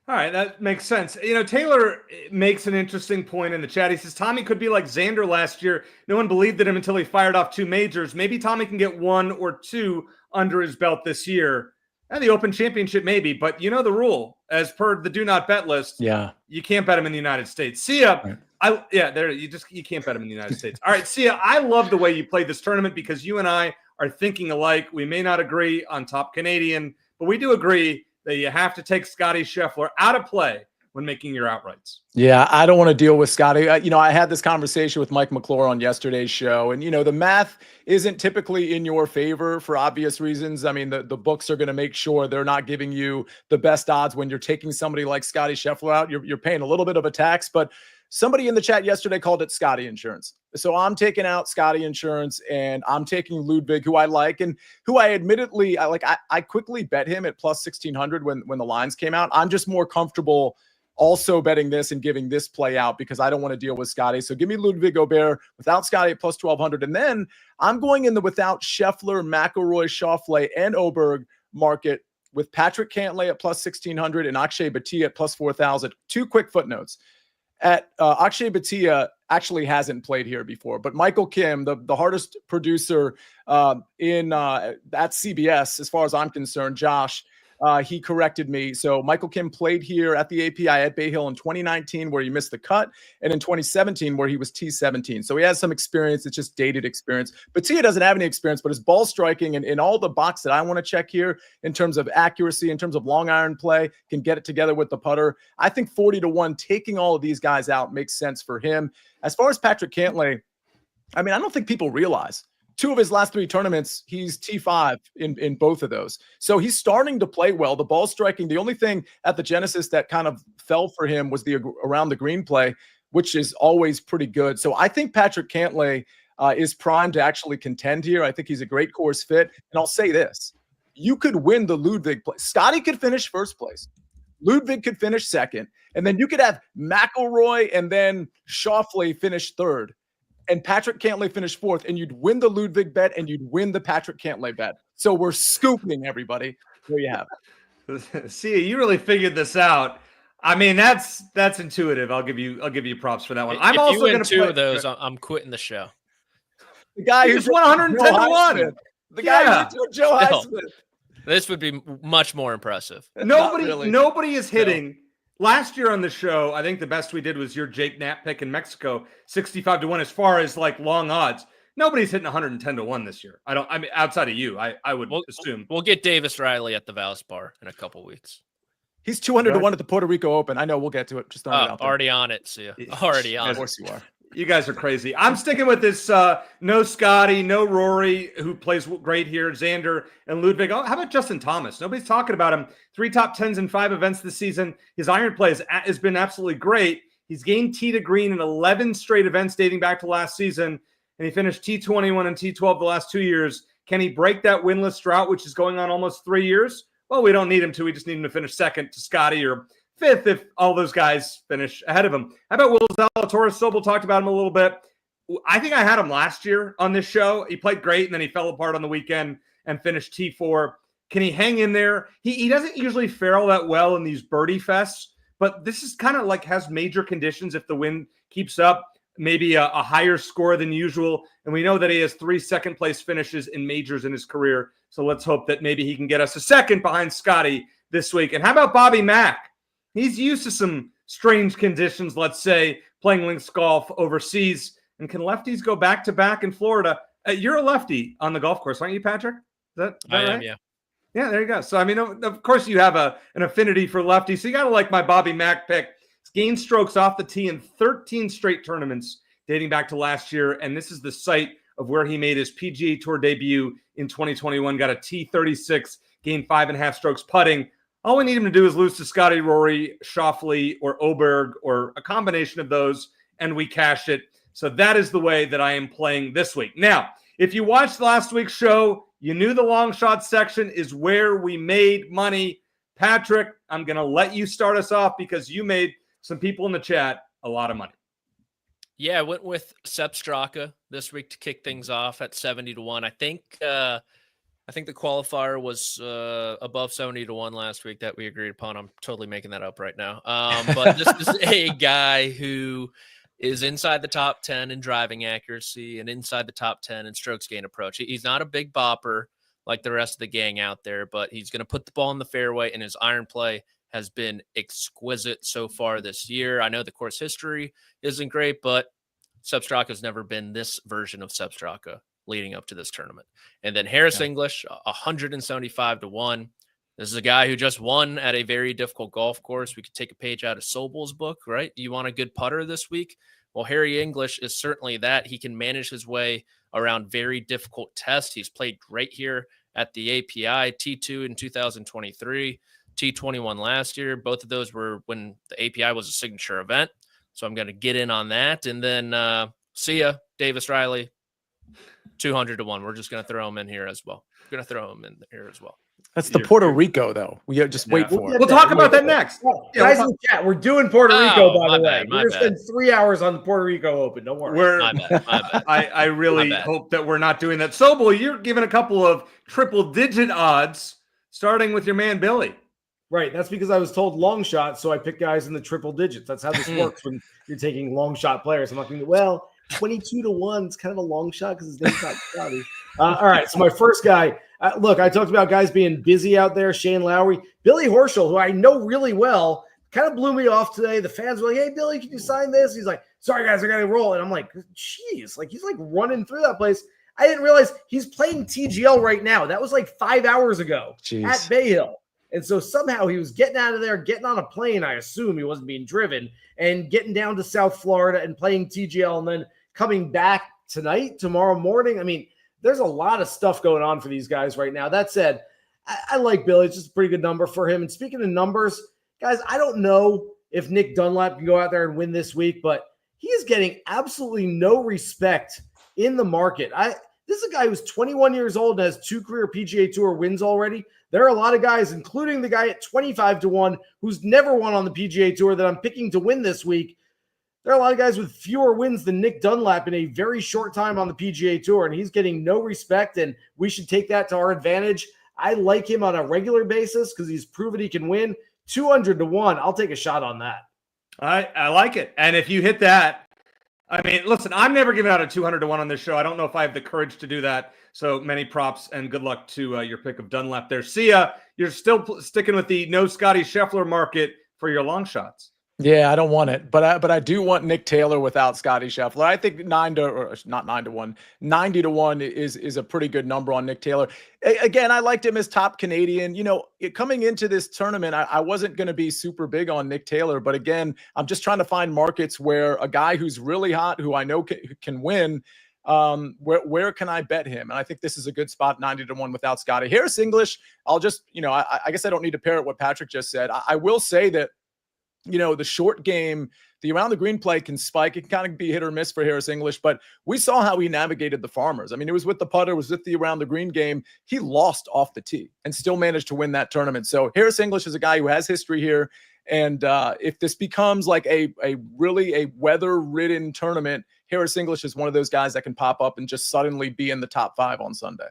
Speaker 1: All right, that makes sense. Taylor makes an interesting point in the chat. He says Tommy could be like Xander last year. No one believed in him until he fired off 2 majors. Maybe Tommy can get 1 or 2 under his belt this year. And the Open Championship, maybe. But you know the rule, as per the do not bet list.
Speaker 4: Yeah,
Speaker 1: you can't bet him in the United States. Sia, right. You can't bet him in the United States. All right, Sia, I love the way you played this tournament because you and I are thinking alike. We may not agree on top Canadian, but we do agree that you have to take Scottie Scheffler out of play when making your outrights.
Speaker 4: Yeah, I don't want to deal with Scottie. I had this conversation with Mike McClure on yesterday's show, and, the math isn't typically in your favor for obvious reasons. I mean, the books are going to make sure they're not giving you the best odds when you're taking somebody like Scottie Scheffler out. You're paying a little bit of a tax, but somebody in the chat yesterday called it Scottie insurance. So I'm taking out Scottie insurance, and I'm taking Ludwig, who I like and who I admittedly I quickly bet him at plus 1,600 when the lines came out. I'm just more comfortable also betting this and giving this play out because I don't want to deal with Scottie. So give me Ludwig Gobert without Scottie at plus 1,200. And then I'm going in the without Scheffler, McIlroy, Schauffele, and Oberg market with Patrick Cantlay at plus 1,600 and Akshay Bhatia at plus 4,000. 2 quick footnotes. At Akshay Bhatia actually hasn't played here before. But Michael Kim, the hardest producer at CBS, as far as I'm concerned, Josh, he corrected me. So Michael Kim played here at the API at Bay Hill in 2019, where he missed the cut, and in 2017, where he was T17. So he has some experience. It's just dated experience. But Tia doesn't have any experience, but his ball striking and in all the box that I want to check here in terms of accuracy, in terms of long iron play, can get it together with the putter. I think 40-1, taking all of these guys out makes sense for him. As far as Patrick Cantlay, I mean, I don't think people realize 2 of his last 3 tournaments, he's T5 in both of those. So he's starting to play well. The ball striking, the only thing at the Genesis that kind of fell for him was the around the green play, which is always pretty good. So I think Patrick Cantlay is primed to actually contend here. I think he's a great course fit. And I'll say this, you could win the Ludwig play. Scottie could finish first place. Ludwig could finish second. And then you could have McIlroy and then Schauffele finish third. And Patrick Cantlay finished fourth, and you'd win the Ludwig bet, and you'd win the Patrick Cantlay bet. So we're scooping, everybody. There you have
Speaker 1: it. Sia, you really figured this out. I mean, that's intuitive. I'll give you props for that one. I'm also going to play
Speaker 2: 2 of those. I'm quitting the show.
Speaker 4: The guy
Speaker 1: who's won 110-1.
Speaker 4: The guy who's Joe Highsmith.
Speaker 2: This would be much more impressive.
Speaker 1: Nobody is hitting. No. Last year on the show, I think the best we did was your Jake Knapp pick in Mexico, 65-1 as far as like long odds. Nobody's hitting 110-1 this year. I mean, outside of you, I would assume.
Speaker 2: We'll get Davis Riley at the Valspar in a couple weeks.
Speaker 4: He's 200-1 at the Puerto Rico Open. I know we'll get to it. Just
Speaker 2: already on it, Sia. Already on it.
Speaker 4: Of course you are.
Speaker 1: You guys are crazy. I'm sticking with this no Scottie, no Rory, who plays great here, Xander and Ludwig. Oh, how about Justin Thomas? Nobody's talking about him. 3 top 10s in 5 events this season. His iron play has been absolutely great. He's gained tee to green in 11 straight events dating back to last season, and he finished T21 and T12 the last 2 years. Can he break that winless drought, which is going on almost 3 years? Well, we don't need him to. We just need him to finish second to Scottie or 5th if all those guys finish ahead of him. How about Will Zalatoris? Sobel talked about him a little bit. I think I had him last year on this show. He played great, and then he fell apart on the weekend and finished T4. Can he hang in there? He doesn't usually fare all that well in these birdie fests, but this is kind of like has major conditions if the wind keeps up, maybe a higher score than usual. And we know that he has 3 second-place finishes in majors in his career, so let's hope that maybe he can get us a second behind Scottie this week. And how about Bobby Mack? He's used to some strange conditions, let's say, playing links golf overseas. And can lefties go back-to-back in Florida? You're a lefty on the golf course, aren't you, Patrick? Is that
Speaker 2: I
Speaker 1: right?
Speaker 2: am, yeah.
Speaker 1: Yeah, there you go. So, I mean, of course you have an affinity for lefties. So you got to like my Bobby Mack pick. He's gained strokes off the tee in 13 straight tournaments dating back to last year. And this is the site of where he made his PGA Tour debut in 2021. Got a T36, gained 5.5 strokes putting. All we need him to do is lose to Scottie, Rory, Schauffele, or Oberg, or a combination of those, and we cash it. So that is the way that I am playing this week. Now, if you watched last week's show, you knew the long shot section is where we made money. Patrick, I'm going to let you start us off because you made some people in the chat a lot of money.
Speaker 2: Yeah, I went with Sepp Straka this week to kick things off at 70-1. I think the qualifier was above 70-1 last week that we agreed upon. I'm totally making that up right now. But this is a guy who is inside the top 10 in driving accuracy and inside the top 10 in strokes gain approach. He's not a big bopper like the rest of the gang out there, but he's going to put the ball in the fairway, and his iron play has been exquisite so far this year. I know the course history isn't great, but Sepp Straka has never been this version of Sepp Straka leading up to this tournament. And then Harris English, 175-1. This is a guy who just won at a very difficult golf course. We could take a page out of Sobel's book, right? You want a good putter this week? Well, Harry English is certainly that. He can manage his way around very difficult tests. He's played great here at the API, T2 in 2023, T21 last year. Both of those were when the API was a signature event. So I'm going to get in on that. And then Sia, Davis Riley, 200-1. We're just going to throw him in here as well. We're going to throw him in here as well.
Speaker 4: That's the Puerto Rico, though. We just wait for it.
Speaker 1: We'll talk about that next.
Speaker 3: Guys in the chat, we're doing Puerto Rico, by the way. We're going to spend 3 hours on the Puerto Rico Open. Don't worry.
Speaker 2: My bad.
Speaker 1: I really hope that we're not doing that. Sobel, you're giving a couple of triple-digit odds, starting with your man Billy.
Speaker 3: Right. That's because I was told long shot, so I picked guys in the triple digits. That's how this works when you're taking long shot players. I'm not thinking, well, 22-1 is kind of a long shot because his name's not Scottie. All right. So my first guy, look, I talked about guys being busy out there. Shane Lowry, Billy Horschel, who I know really well, kind of blew me off today. The fans were like, hey, Billy, can you sign this? He's like, sorry, guys, I got to roll. And I'm like, geez, like he's like running through that place. I didn't realize he's playing TGL right now. That was like 5 hours ago at Bay Hill. And so somehow he was getting out of there, getting on a plane. I assume he wasn't being driven, and getting down to South Florida and playing TGL and then coming back tomorrow morning. I mean, there's a lot of stuff going on for these guys right now. That said, I like Billy. It's just a pretty good number for him. And speaking of numbers, guys, I don't know if Nick Dunlap can go out there and win this week, but he is getting absolutely no respect in the market. This is a guy who's 21 years old and has 2 career PGA Tour wins already. There are a lot of guys, including the guy at 25-1, who's never won on the PGA Tour that I'm picking to win this week. There are a lot of guys with fewer wins than Nick Dunlap in a very short time on the PGA Tour, and he's getting no respect, and we should take that to our advantage. I like him on a regular basis because he's proven he can win. 200-1, I'll take a shot on that.
Speaker 1: I like it. And if you hit that, I mean, listen, I'm never giving out a 200-1 on this show. I don't know if I have the courage to do that. So many props and good luck to your pick of Dunlap there. Sia, you're still sticking with the no Scottie Scheffler market for your long shots.
Speaker 4: Yeah, I don't want it, but I do want Nick Taylor without Scottie Scheffler. I think 90-1 is a pretty good number on Nick Taylor. Again, I liked him as top Canadian. You know, coming into this tournament, I wasn't going to be super big on Nick Taylor, but again, I'm just trying to find markets where a guy who's really hot, who I know can win, where can I bet him? And I think this is a good spot, 90-1 without Scottie. Harris English, I'll just, I guess I don't need to pair it what Patrick just said. I will say that, the short game, the around the green play can spike. It can kind of be hit or miss for Harris English, but we saw how he navigated the Farmers. I mean, it was with the putter, it was with the around the green game. He lost off the tee and still managed to win that tournament. So Harris English is a guy who has history here. And if this becomes like a really weather-ridden tournament, Harris English is one of those guys that can pop up and just suddenly be in the top 5 on Sunday.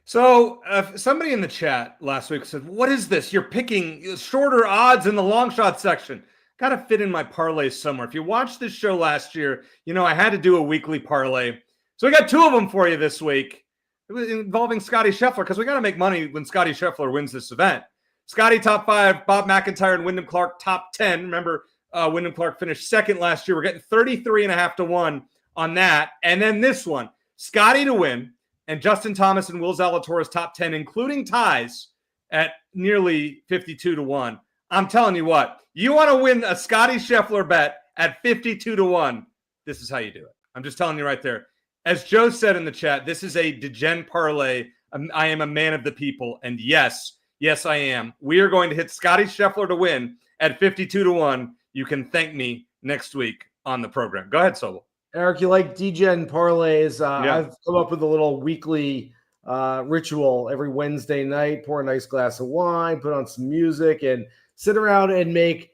Speaker 1: So somebody in the chat last week said, what is this? You're picking shorter odds in the long shot section. Got to fit in my parlays somewhere. If you watched this show last year, I had to do a weekly parlay. So we got 2 of them for you this week. It was involving Scottie Scheffler because we got to make money when Scottie Scheffler wins this event. Scottie top 5, Bob McIntyre and Wyndham Clark top 10. Remember, Wyndham Clark finished second last year. We're getting 33.5-1 on that. And then this one, Scottie to win. And Justin Thomas and Will Zalatoris top 10, including ties at nearly 52-1. I'm telling you what, you want to win a Scottie Scheffler bet at 52-1. This is how you do it. I'm just telling you right there. As Joe said in the chat, this is a degen parlay. I am a man of the people. And yes, I am. We are going to hit Scottie Scheffler to win at 52-1. You can thank me next week on the program. Go ahead, Sobel.
Speaker 3: Eric, you like degen parlays. I've come up with a little weekly ritual every Wednesday night. Pour a nice glass of wine, put on some music, and sit around and make,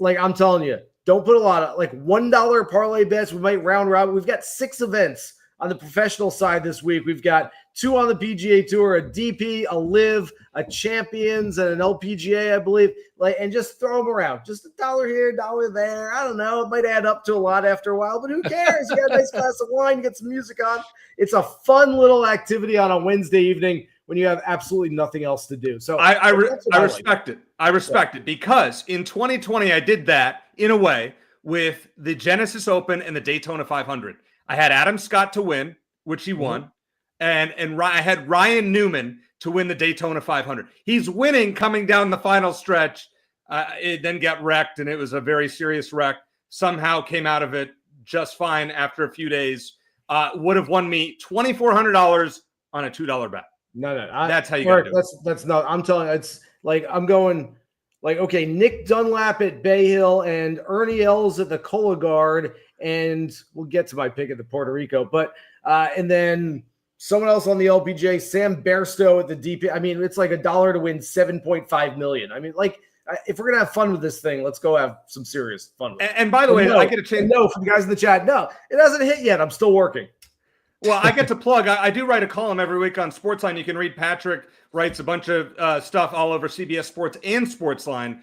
Speaker 3: I'm telling you, don't put a lot of, $1 parlay bets. We might round robin. We've got 6 events on the professional side this week. We've got 2 on the PGA Tour, a DP, a Live, a Champions, and an LPGA, I believe. And just throw them around. Just $1 here, $1 there. I don't know. It might add up to a lot after a while, but who cares? You got a nice glass of wine, get some music on. It's a fun little activity on a Wednesday evening when you have absolutely nothing else to do. So
Speaker 1: I respect it. I respect it because in 2020, I did that in a way with the Genesis Open and the Daytona 500. I had Adam Scott to win, which he won. And I had Ryan Newman to win the Daytona 500. He's winning coming down the final stretch. It then got wrecked, and it was a very serious wreck. Somehow came out of it just fine after a few days. Would have won me $2,400 on a $2 bet.
Speaker 3: No.
Speaker 1: That's how you got to do it.
Speaker 3: That's not. I'm telling you, it's I'm going okay, Nick Dunlap at Bay Hill and Ernie Els at the Cologuard, and we'll get to my pick at the Puerto Rico. But and then someone else on the LPGA, Sam Bairstow at the DP. I mean, it's $1 to win $7.5 million. I mean, if we're gonna have fun with this thing, let's go have some serious fun with it.
Speaker 1: And by the way, I get a chance.
Speaker 3: No, from the guys in the chat, no, it hasn't hit yet. I'm still working.
Speaker 1: Well, I get to plug. I do write a column every week on SportsLine. You can read Patrick writes a bunch of stuff all over CBS Sports and SportsLine.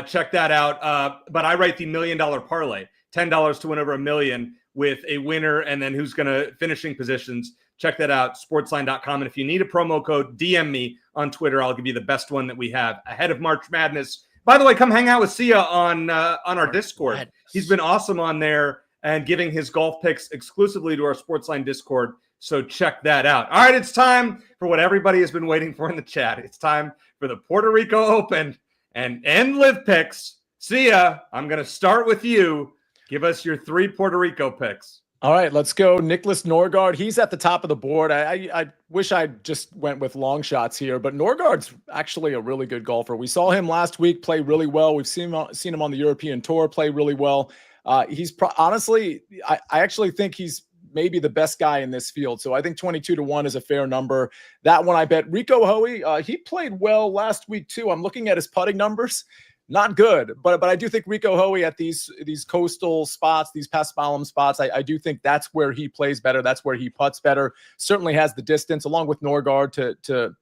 Speaker 1: Check that out. But I write the $1 million parlay, $10 to win over $1 million with a winner and then who's going to finishing positions. Check that out, sportsline.com. And if you need a promo code, DM me on Twitter. I'll give you the best one that we have ahead of March Madness. By the way, come hang out with Sia on our Discord. He's been awesome on there and giving his golf picks exclusively to our Sportsline Discord. So check that out. All right, it's time for what everybody has been waiting for in the chat. It's time for the Puerto Rico Open and live picks. Sia, I'm going to start with you. Give us your 3 Puerto Rico picks.
Speaker 4: All right, let's go. Nicholas Norgaard, he's at the top of the board. I wish I just went with long shots here, but Norgaard's actually a really good golfer. We saw him last week play really well. We've seen him on the European Tour play really well. Honestly, I actually think he's maybe the best guy in this field. So I think 22-1 is a fair number. That one I bet. Rico Hoey, he played well last week too. I'm looking at his putting numbers. Not good, but I do think Rico Hoey at these coastal spots, these Paspalum spots, I do think that's where he plays better. That's where he putts better. Certainly has the distance along with Norgaard to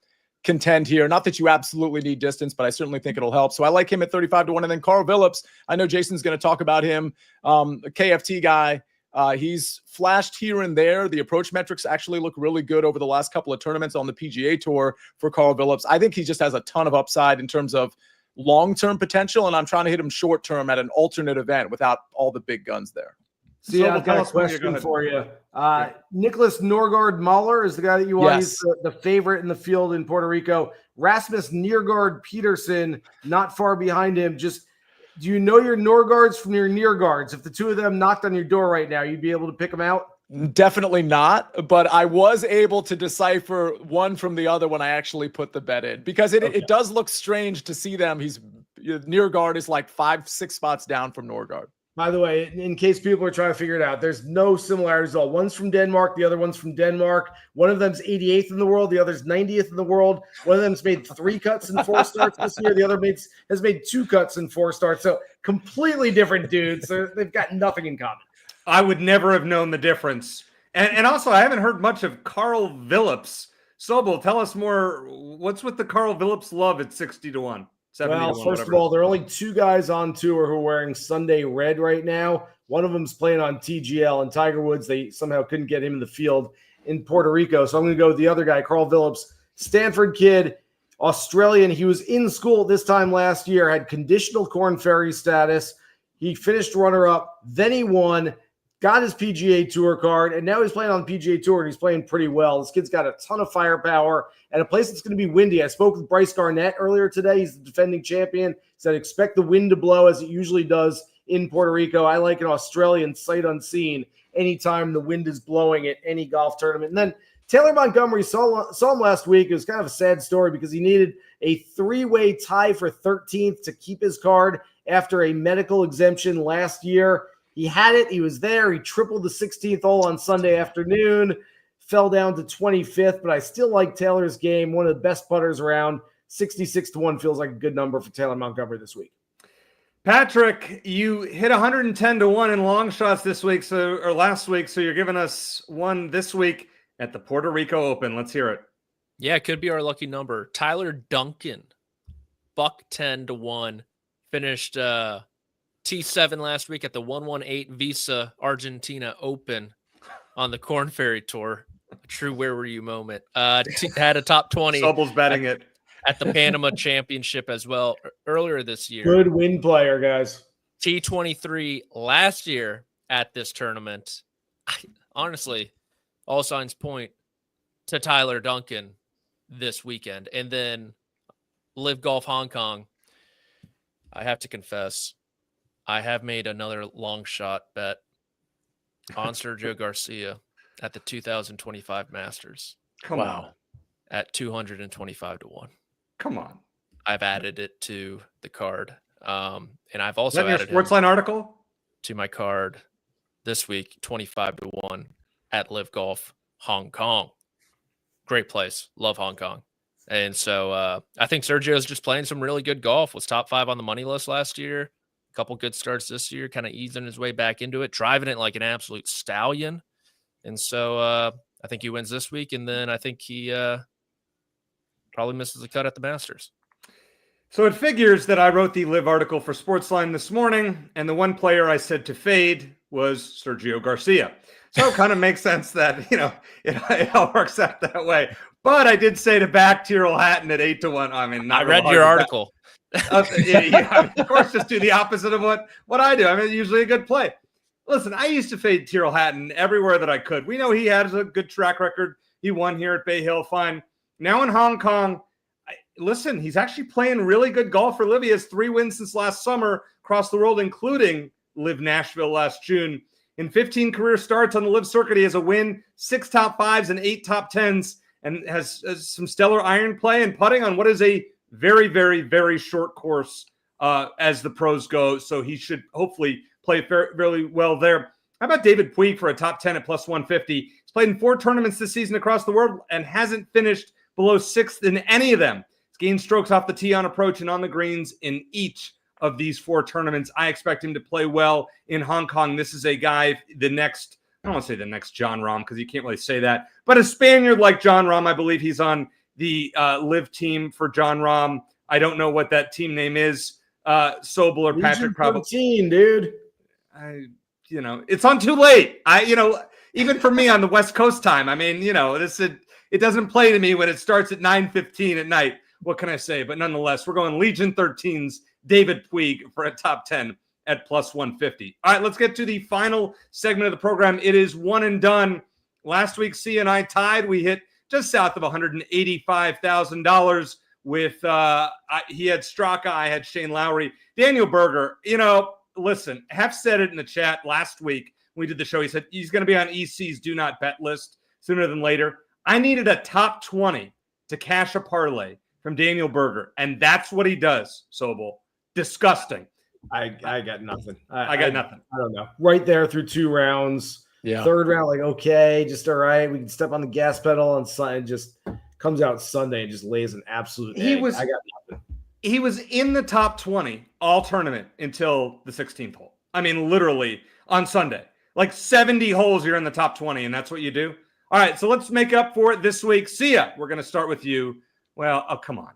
Speaker 4: contend here. Not that you absolutely need distance, but I certainly think it'll help. So I like him at 35-1. And then Carl Phillips, I know Jason's going to talk about him, a KFT guy. He's flashed here and there. The approach metrics actually look really good over the last couple of tournaments on the PGA Tour for Carl Phillips. I think he just has a ton of upside in terms of long-term potential, and I'm trying to hit him short-term at an alternate event without all the big guns there.
Speaker 3: See, I've got a question for you. Nicholas Norgaard Mahler is the guy that you want. Yes. He's the favorite in the field in Puerto Rico. Rasmus Niergaard Peterson, not far behind him. Just, do you know your Norgaards from your Niergaards? If the two of them knocked on your door right now, you'd be able to pick them out?
Speaker 4: Definitely not, but I was able to decipher one from the other when I actually put the bet in, because it does look strange to see them. Niergaard is like 5-6 spots down from Norgaard.
Speaker 3: By the way, in case people are trying to figure it out, there's no similarities at all. One's from Denmark, the other one's from Denmark. One of them's 88th in the world, the other's 90th in the world. One of them's made 3 cuts in 4 starts this year. The other has made 2 cuts in 4 starts. So completely different dudes. They've got nothing in common.
Speaker 1: I would never have known the difference. And also, I haven't heard much of Carl Phillips. Sobel, tell us more. What's with the Carl Phillips love at 60-1?
Speaker 3: Well, first of all, there are only 2 guys on tour who are wearing Sunday red right now. One of them's playing on TGL, and Tiger Woods, they somehow couldn't get him in the field in Puerto Rico. So I'm going to go with the other guy, Carl Phillips, Stanford kid, Australian. He was in school this time last year, had conditional Corn Ferry status. He finished runner-up, then he won, got his PGA Tour card, and now he's playing on the PGA Tour, and he's playing pretty well. This kid's got a ton of firepower and a place that's going to be windy. I spoke with Bryce Garnett earlier today. He's the defending champion. He said expect the wind to blow as it usually does in Puerto Rico. I like an Australian sight unseen anytime the wind is blowing at any golf tournament. And then Taylor Montgomery saw him last week. It was kind of a sad story because he needed a 3-way tie for 13th to keep his card after a medical exemption last year. He had it. He was there. He tripled the 16th hole on Sunday afternoon, fell down to 25th, but I still like Taylor's game. One of the best putters around. 66-1 feels like a good number for Taylor Montgomery this week.
Speaker 1: Patrick, you hit 110-1 in long shots this week, or last week, so you're giving us one this week at the Puerto Rico Open. Let's hear it.
Speaker 2: Yeah, it could be our lucky number. Tyler Duncan, $10-1, finished T7 last week at the 118 Visa Argentina Open on the Corn Ferry Tour. A true where were you moment. Had a top 20.
Speaker 1: Sobel's betting it.
Speaker 2: At the Panama Championship as well earlier this year.
Speaker 3: Good win player, guys.
Speaker 2: T23 last year at this tournament. Honestly, all signs point to Tyler Duncan this weekend. And then Live Golf Hong Kong. I have to confess, I have made another long shot bet on Sergio Garcia at the 2025 Masters.
Speaker 1: Come on.
Speaker 2: At 225-1.
Speaker 1: Come on.
Speaker 2: I've added it to the card. And I've also added
Speaker 1: your SportsLine article
Speaker 2: to my card this week, 25-1 at Live Golf Hong Kong. Great place. Love Hong Kong. And so I think Sergio's just playing some really good golf. Was top 5 on the money list last year. Couple good starts this year, kind of easing his way back into it, driving it like an absolute stallion. And so I I think he wins this week, and then I think he probably misses the cut at the Masters.
Speaker 1: So it figures that I wrote the live article for SportsLine this morning, and the one player I said to fade was Sergio Garcia. So it kind of makes sense that, it all works out that way. But I did say to back Tyrrell Hatton at 8-1. I mean,
Speaker 2: I read your article.
Speaker 1: Yeah, of course, just do the opposite of what I do. I mean, usually a good play. Listen, I used to fade Tyrrell Hatton everywhere that I could. We know he has a good track record. He won here at Bay Hill, fine. Now in Hong Kong, listen, he's actually playing really good golf for Liv. He has 3 wins since last summer across the world, including Liv Nashville last June. In 15 career starts on the Liv circuit, he has a win, 6 top 5s and 8 top 10s, and has some stellar iron play and putting on what is a very, very, very short course as the pros go. So he should hopefully play fairly well there. How about David Puig for a top 10 at plus 150? He's played in 4 tournaments this season across the world and hasn't finished below 6th in any of them. He's gained strokes off the tee on approach and on the greens in each of these 4 tournaments. I expect him to play well in Hong Kong. This is a guy, I don't want to say the next John Rahm because you can't really say that, but a Spaniard like John Rahm. I believe he's on the Live team for John Rahm. I don't know what that team name is. Sobel or Patrick probably.
Speaker 3: 13, dude.
Speaker 1: It's on too late. Even for me on the West Coast time, I mean, it doesn't play to me when it starts at 9:15 at night. What can I say? But nonetheless, we're going Legion 13's David Puig for a top 10 at plus 150. All right, let's get to the final segment of the program. It is one and done. Last week, Sia and I tied. We hit just south of $185,000 with he had Straka, I had Shane Lowry. Daniel Berger, listen, Hef said it in the chat last week when we did the show. He said he's going to be on EC's do not bet list sooner than later. I needed a top 20 to cash a parlay from Daniel Berger, and that's what he does, Sobel. Disgusting.
Speaker 3: I got nothing.
Speaker 1: I got nothing.
Speaker 3: I don't know. Right there through 2 rounds.
Speaker 4: Yeah.
Speaker 3: 3rd round, like, okay, just all right. We can step on the gas pedal, and just comes out Sunday and just lays an absolute egg. I got nothing.
Speaker 1: He was in the top 20 all tournament until the 16th hole. I mean, literally on Sunday. Like 70 holes, you're in the top 20, and that's what you do. All right, so let's make up for it this week. Sia, we're going to start with you. Well, oh, come on.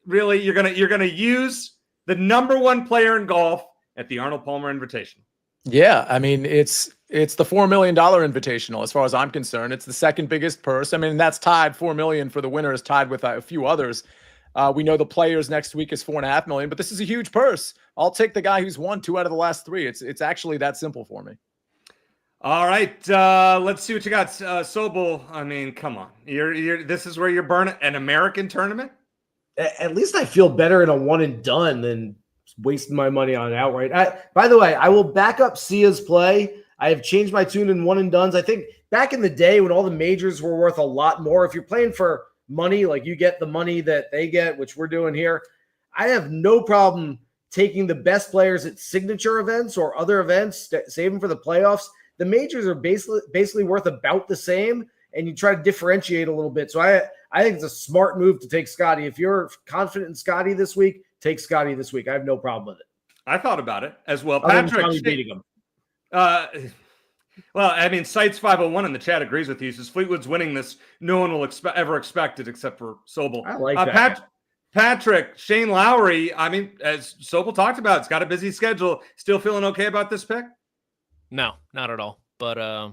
Speaker 1: You're gonna use the number 1 player in golf at the Arnold Palmer Invitational.
Speaker 4: Yeah, I mean, it's the $4 million Invitational as far as I'm concerned. It's the second biggest purse. I mean, that's tied. $4 million for the winner is tied with a few others. We know the players next week is $4.5 million, but this is a huge purse. I'll take the guy who's won 2 out of the last 3. It's actually that simple for me.
Speaker 1: All right, let's see what you got, Sobel. I mean, come on. This is where you're burning an American tournament.
Speaker 3: At least I feel better in a one and done than wasting my money on outright. By the way, I will back up Sia's play. I have changed my tune in one and dones. I think back in the day when all the majors were worth a lot more, if you're playing for money, like you get the money that they get, which we're doing here, I have no problem taking the best players at signature events or other events, save them for the playoffs. The majors are basically worth about the same, and you try to differentiate a little bit. So I think it's a smart move to take Scottie. If you're confident in Scottie this week, take Scottie this week. I have no problem with it.
Speaker 1: I thought about it as well.
Speaker 3: Patrick beating him.
Speaker 1: Well, I mean, Sites 501 in the chat agrees with you. Says Fleetwood's winning this. No one will ever expect it except for Sobel.
Speaker 3: I like that.
Speaker 1: Patrick, Shane Lowry. I mean, as Sobel talked about, it's got a busy schedule. Still feeling okay about this pick?
Speaker 2: No, not at all. But I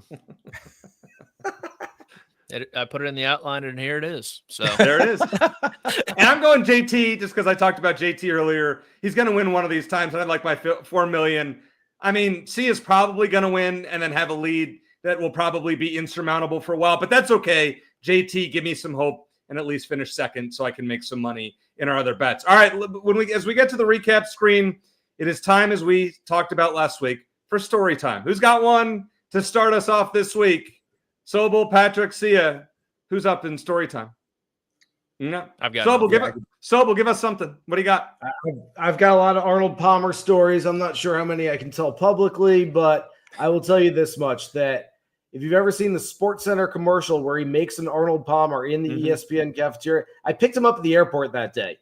Speaker 2: put it in the outline, and here it is. So
Speaker 1: there it is. And I'm going JT just because I talked about JT earlier. He's going to win one of these times, and I'd like my $4 million. I mean, Sia's probably going to win and then have a lead that will probably be insurmountable for a while, but that's okay. JT, give me some hope and at least finish second so I can make some money in our other bets. All right, as we get to the recap screen, it is time, as we talked about last week, for story time. Who's got one to start us off this week? Sobel, Patrick, Sia. Who's up in story time? No,
Speaker 2: I've got
Speaker 1: Sobel, give us something. What do you got?
Speaker 3: I've got a lot of Arnold Palmer stories. I'm not sure how many I can tell publicly, but I will tell you this much, that if you've ever seen the SportsCenter commercial where he makes an Arnold Palmer in the ESPN cafeteria, I picked him up at the airport that day.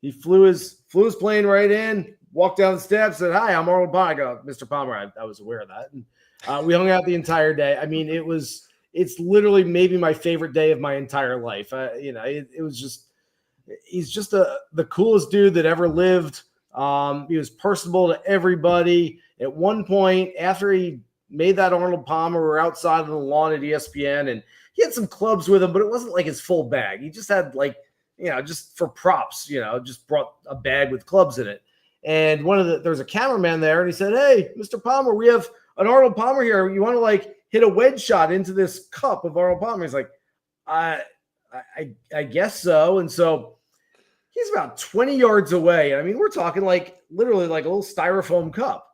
Speaker 3: He flew his plane right in, walked down the steps, said, "Hi, I'm Arnold Palmer." I go, "Mr. Palmer, I was aware of that." And we hung out the entire day. I mean, it was it's literally maybe my favorite day of my entire life. It was just, he's just the coolest dude that ever lived. He was personable to everybody. At one point, after he made that Arnold Palmer, we were outside on the lawn at ESPN, and he had some clubs with him, but it wasn't like his full bag. He just had just for props, just brought a bag with clubs in it. And there was a cameraman there, and he said, "Hey, Mr. Palmer, we have an Arnold Palmer here. You want to hit a wedge shot into this cup of Arnold Palmer?" He's like, I guess so. And so he's about 20 yards away. I mean, we're talking literally a little styrofoam cup.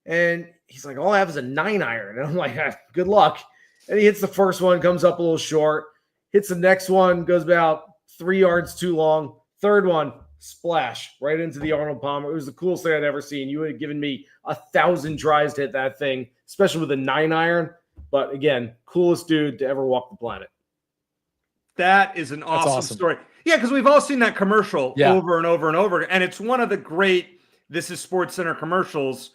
Speaker 3: And he's like, "All I have is a 9-iron." And I'm like, "Good luck." And he hits the first one, comes up a little short, hits the next one, goes about 3 yards too long. Third one, splash right into the Arnold Palmer. It was the coolest thing I'd ever seen. You would have given me 1,000 tries to hit that thing, especially with a 9-iron. But again, coolest dude to ever walk the planet.
Speaker 1: That is an awesome story. Yeah, because we've all seen that commercial over and over and over. And it's one of the great This Is Sports Center commercials,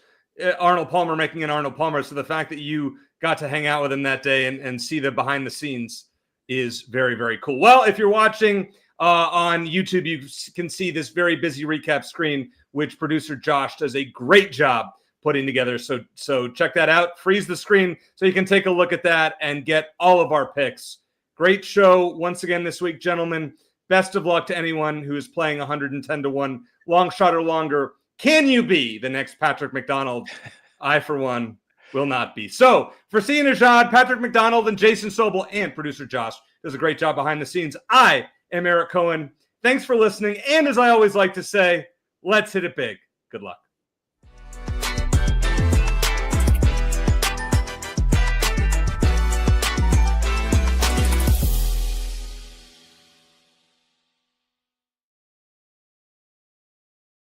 Speaker 1: Arnold Palmer making an Arnold Palmer. So the fact that you got to hang out with him that day and see the behind the scenes is very, very cool. Well, if you're watching on YouTube, you can see this very busy recap screen, which producer Josh does a great job putting together. So check that out. Freeze the screen so you can take a look at that and get all of our picks. Great show once again this week, gentlemen. Best of luck to anyone who is playing 110-1 long shot or longer. Can you be the next Patrick McDonald? I, for one, will not be. So for Sia Nejad, Patrick McDonald, and Jason Sobel, and producer Josh does a great job behind the scenes. I am Eric Cohen. Thanks for listening. And as I always like to say, let's hit it big. Good luck.